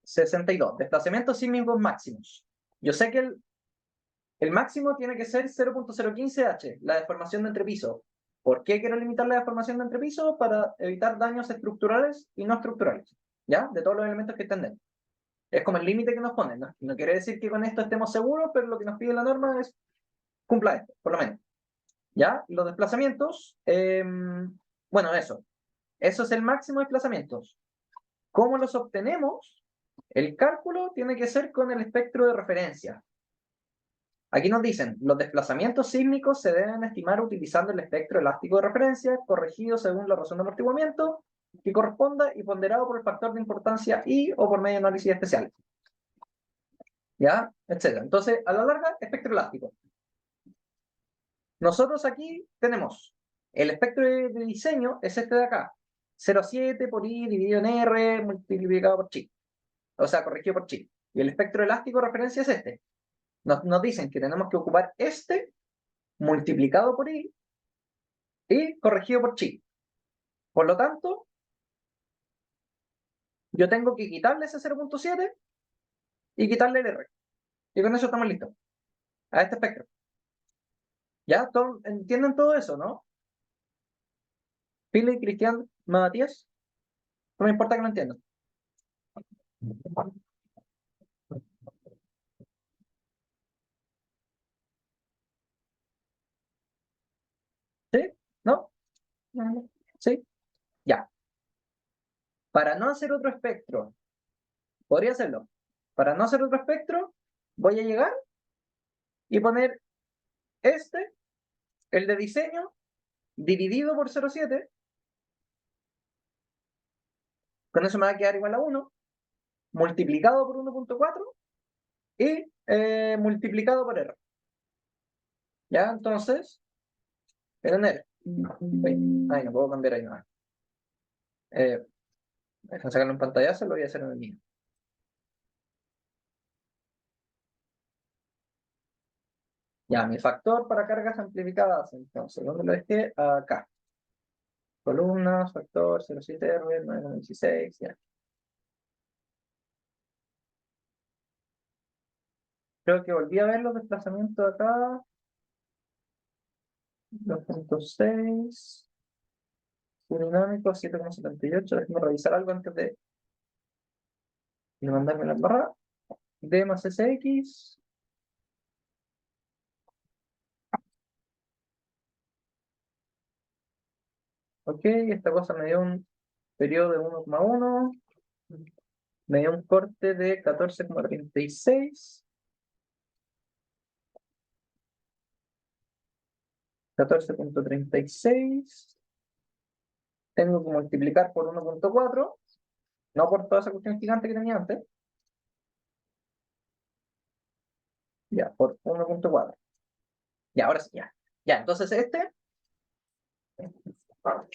62. Desplazamientos sísmicos máximos. Yo sé que el máximo tiene que ser 0.015 H, la deformación de entrepiso. ¿Por qué quiero limitar la deformación de entrepiso? Para evitar daños estructurales y no estructurales, ¿ya? De todos los elementos que estén dentro. Es como el límite que nos ponen, ¿no? No quiere decir que con esto estemos seguros, pero lo que nos pide la norma es cumpla esto, por lo menos. ¿Ya? Los desplazamientos, bueno, eso. Eso es el máximo de desplazamientos. ¿Cómo los obtenemos? El cálculo tiene que ser con el espectro de referencia. Aquí nos dicen, los desplazamientos sísmicos se deben estimar utilizando el espectro elástico de referencia, corregido según la razón de amortiguamiento, que corresponda y ponderado por el factor de importancia I o por medio de análisis especiales. ¿Ya? Etcétera. Entonces, a la larga, espectro elástico. Nosotros aquí tenemos el espectro de diseño, es este de acá. 0,7 por I dividido en R multiplicado por chi. O sea, corregido por chi. Y el espectro elástico de referencia es este. Nos dicen que tenemos que ocupar este multiplicado por I y corregido por chi. Por lo tanto, yo tengo que quitarle ese 0.7 y quitarle el R. Y con eso estamos listos. A este espectro. ¿Ya? ¿Entienden todo eso, no? Philip, Cristian, Matías. No me importa que no entiendan. ¿Sí? ¿No? ¿Sí? Ya. Para no hacer otro espectro, podría hacerlo. Para no hacer otro espectro, voy a llegar y poner este, el de diseño, dividido por 0,7. Con eso me va a quedar igual a 1, multiplicado por 1.4 y multiplicado por R. ¿Ya? Entonces, voy a tener... Ay, no puedo cambiar ahí nada. Deja sacarlo en pantallazo, lo voy a hacer en el mío. Ya, mi factor para cargas amplificadas, entonces, ¿dónde lo dejé? Acá. Columnas, factor 0,7R, 9,16, ya. Creo que volví a ver los desplazamientos acá. 2.6. Dinámico, 7,78. Déjame revisar algo antes de mandarme la barra. D más SX. Ok, esta cosa me dio un periodo de 1,1. Me dio un corte de 14,36. 14,36. Tengo que multiplicar por 1.4. No por toda esa cuestión gigante que tenía antes. Ya, por 1.4. Ya, ahora sí, ya. Ya, entonces este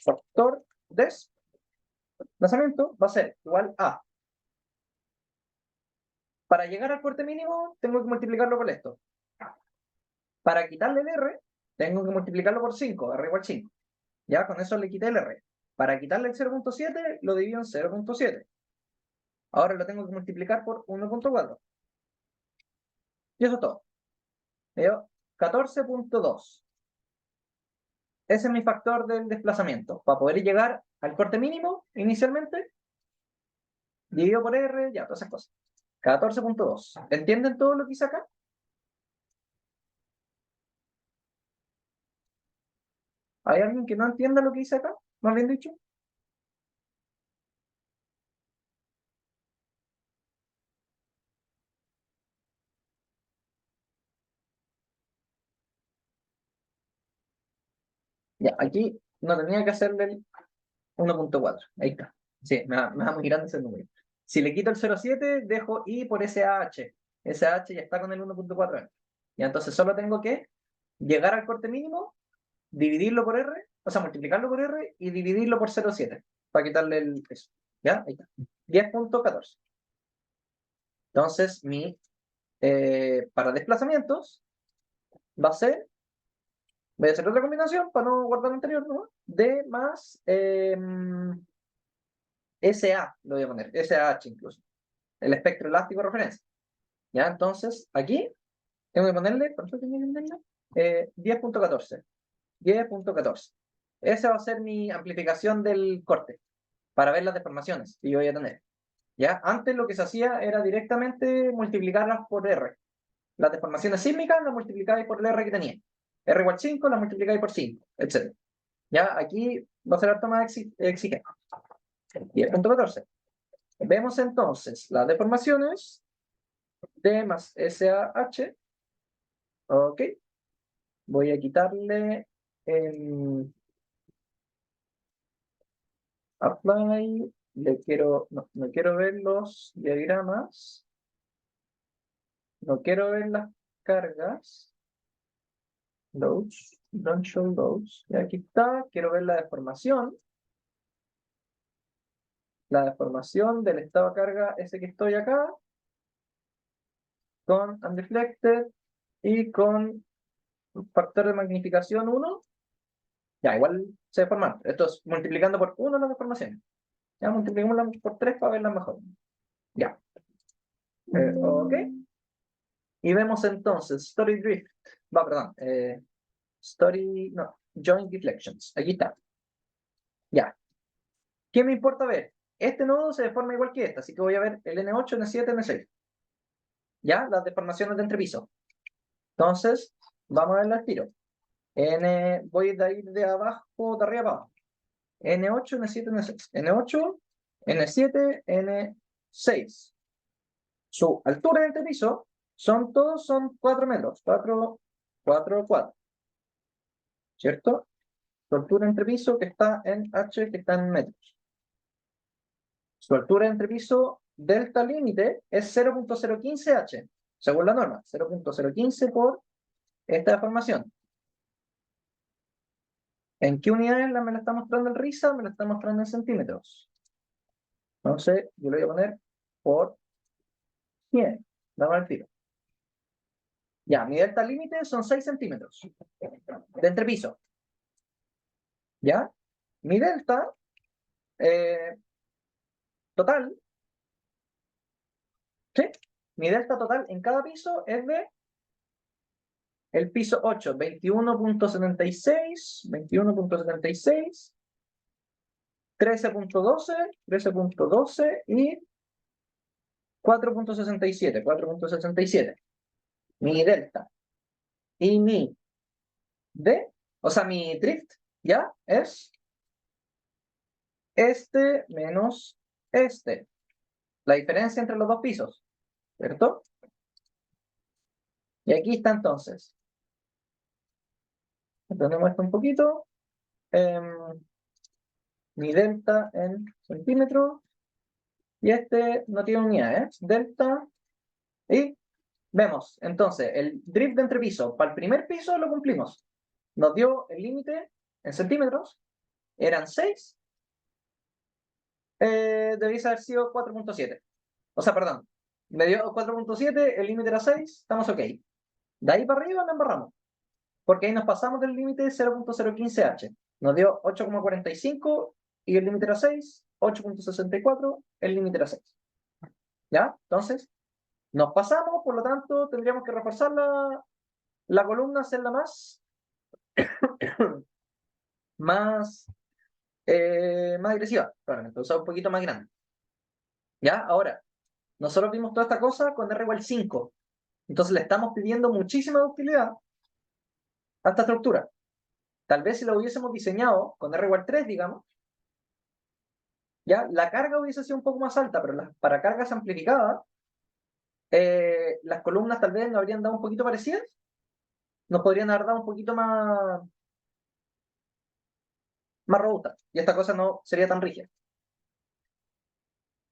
factor desplazamiento va a ser igual a... Para llegar al corte mínimo, tengo que multiplicarlo por esto. Para quitarle el R, tengo que multiplicarlo por 5, R igual 5. Ya, con eso le quité el R. Para quitarle el 0.7, lo divido en 0.7. Ahora lo tengo que multiplicar por 1.4. Y eso es todo. Me dio 14.2. Ese es mi factor del desplazamiento. Para poder llegar al corte mínimo, inicialmente, dividido por R, ya, todas esas cosas. 14.2. ¿Entienden todo lo que hice acá? ¿Hay alguien que no entienda lo que hice acá? ¿Más bien dicho? Ya, aquí no tenía que hacerle el 1.4. Ahí está. Sí, me va muy grande ese número. Si le quito el 0,7, dejo I por SAH. SAH ya está con el 1.4. Y entonces solo tengo que llegar al corte mínimo, dividirlo por R, o sea, multiplicarlo por R y dividirlo por 0,7 para quitarle el peso. ¿Ya? Ahí está. 10.14. Entonces, para desplazamientos va a ser, voy a hacer otra combinación para no guardar lo anterior, ¿no? D más SA, lo voy a poner, SAH incluso, el espectro elástico de referencia. ¿Ya? Entonces, aquí tengo que ponerle, ¿cuánto tengo que ponerle? 10.14. 10.14. Esa va a ser mi amplificación del corte para ver las deformaciones que yo voy a tener. ¿Ya? Antes lo que se hacía era directamente multiplicarlas por R. Las deformaciones sísmicas las multiplicáis por el R que tenía. R igual 5, las multiplicáis por 5, etc. ¿Ya? Aquí va a ser harto más exigente. 10.14. Vemos entonces las deformaciones D más SAH. Ok. Voy a quitarle en apply. No quiero ver los diagramas. No quiero ver las cargas. Loads. Don't show loads. Y aquí está. Quiero ver la deformación. La deformación del estado de carga ese que estoy acá. Con undeflected y con factor de magnificación 1. Ya, igual se deforman. Esto es multiplicando por 1 las deformaciones. Ya, multiplicamos por 3 para verlas mejor. Ya. Ok. Y vemos entonces Story Drift. Perdón. No. Joint Deflections. Aquí está. Ya. ¿Qué me importa ver? Este nodo se deforma igual que este, así que voy a ver el N8, N7, N6. ¿Ya? Las deformaciones de entrepiso. Entonces, vamos a verlo al tiro. Voy a ir de abajo, de arriba para abajo. N8, N7, N6. N8, N7, N6. Su altura de entrepiso son 4 metros. 4, 4, 4. ¿Cierto? Su altura de entrepiso que está en H, que está en metros. Su altura de entrepiso delta límite es 0.015 H, según la norma. 0.015 por esta deformación. ¿En qué unidades me la está mostrando el RISA? Me la está mostrando en centímetros. Entonces, yo lo voy a poner por 100. Dame el tiro. Ya, mi delta límite son 6 centímetros de entrepiso. ¿Ya? Mi delta total, ¿sí? Mi delta total en cada piso es de el piso 8, 21.76, 21.76, 13.12, 13.12 y 4.67, 4.67. Mi delta. Y mi D, o sea, mi drift, ¿ya? Es este menos este. La diferencia entre los dos pisos, ¿cierto? Y aquí está entonces. Tenemos esto un poquito. Mi delta en centímetros. Y este no tiene unidades. Delta. Y vemos, entonces, el drift de entrepiso. Para el primer piso lo cumplimos. Nos dio el límite en centímetros. Eran 6. Debiese haber sido 4.7. O sea, perdón. Me dio 4.7, el límite era 6. Estamos ok. De ahí para arriba nos embarramos. Porque ahí nos pasamos del límite 0.015H. Nos dio 8.45 y el límite era 6, 8.64, el límite era 6. ¿Ya? Entonces, nos pasamos, por lo tanto, tendríamos que reforzar la columna, hacerla más, más agresiva, probablemente, o sea, un poquito más grande. ¿Ya? Ahora, nosotros vimos toda esta cosa con R igual 5. Entonces le estamos pidiendo muchísima ductilidad a esta estructura. Tal vez si lo hubiésemos diseñado con R igual 3, digamos, ya la carga hubiese sido un poco más alta, pero para cargas amplificadas, las columnas tal vez nos habrían dado un poquito parecidas, nos podrían haber dado un poquito más robustas, y esta cosa no sería tan rígida.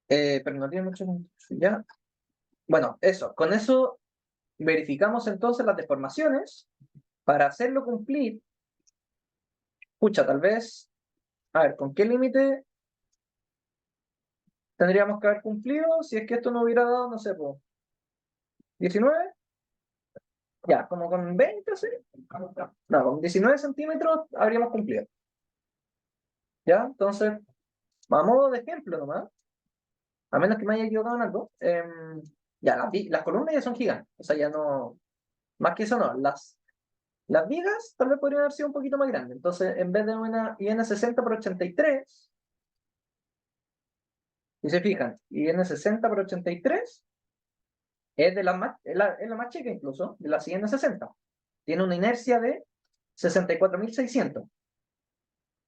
Pero no tiene mucho. ¿Ya? Bueno, eso. Con eso verificamos entonces las deformaciones. Para hacerlo cumplir, pucha, tal vez, a ver, ¿con qué límite tendríamos que haber cumplido si es que esto no hubiera dado, no sé, pues, 19? Ya, como con 20, ¿sí? No, con 19 centímetros habríamos cumplido. ¿Ya? Entonces, a modo de ejemplo nomás, a menos que me haya equivocado en algo, ya, las columnas ya son gigantes, o sea, ya no, más que eso no, las vigas tal vez podrían haber sido un poquito más grandes, entonces en vez de una IN 60 por 83, si se fijan, IN 60 por 83 es la más chica incluso, de la IN 60, tiene una inercia de 64.600.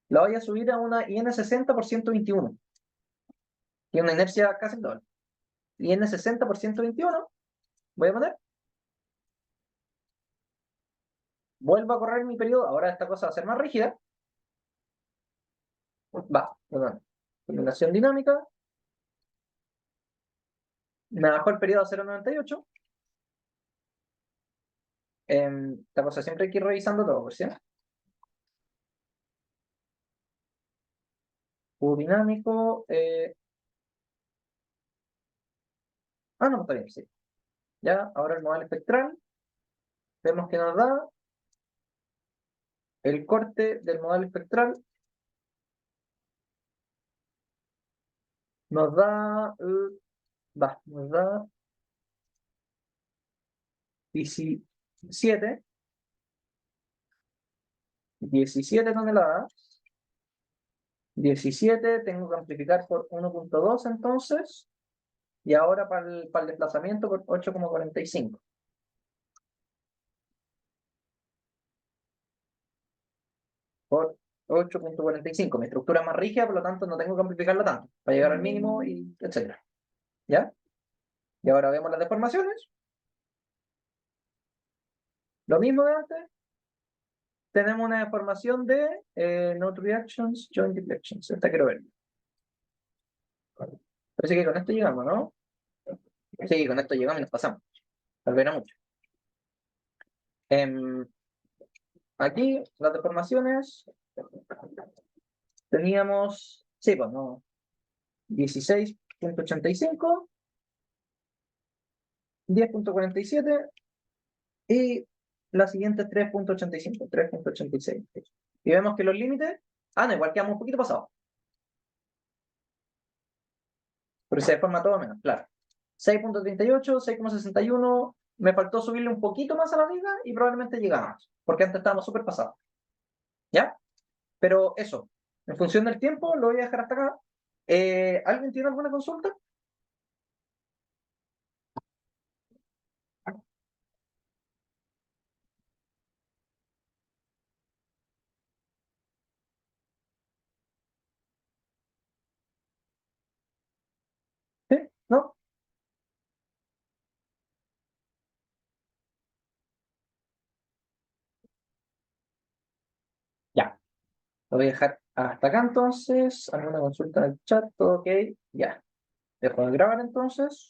La voy a subir a una IN 60 por 121. Tiene una inercia casi el doble. IN 60 por 121. Voy a poner. Vuelvo a correr mi periodo. Ahora esta cosa va a ser más rígida. Va, perdón. Combinación dinámica. Me bajó el periodo a 0.98. Esta cosa siempre hay que ir revisando todo, ¿sí? Cubo dinámico. No, está bien, sí. Ya, ahora el modelo espectral. Vemos que nos da el corte del modelo espectral. Nos da. Nos da 17 toneladas 17, tengo que amplificar por 1.2 entonces, y ahora para el desplazamiento por 8,45. Por 8.45. Mi estructura es más rígida, por lo tanto no tengo que amplificarla tanto, para llegar al mínimo, y etc. ¿Ya? Y ahora vemos las deformaciones. Lo mismo de antes. Tenemos una deformación de Node Reactions, Joint Deflections. Esta quiero ver. Parece que con esto llegamos, ¿no? Sí, con esto llegamos y nos pasamos. Tal vez no mucho. Aquí, las deformaciones. Teníamos, sí, pues no, 16.85, 10.47 y la siguiente 3.85, 3.86. Y vemos que los límites, no, igual quedamos un poquito pasados. Porque se deforma todo menos, claro. 6.38, 6,61, me faltó subirle un poquito más a la viga y probablemente llegamos, porque antes estábamos súper pasados. ¿Ya? Pero eso, en función del tiempo, lo voy a dejar hasta acá. ¿Alguien tiene alguna consulta? ¿Sí? ¿No? Ya. Lo voy a dejar hasta acá entonces. ¿Alguna consulta en el chat? ¿Todo ok? Ya. Dejo de grabar entonces.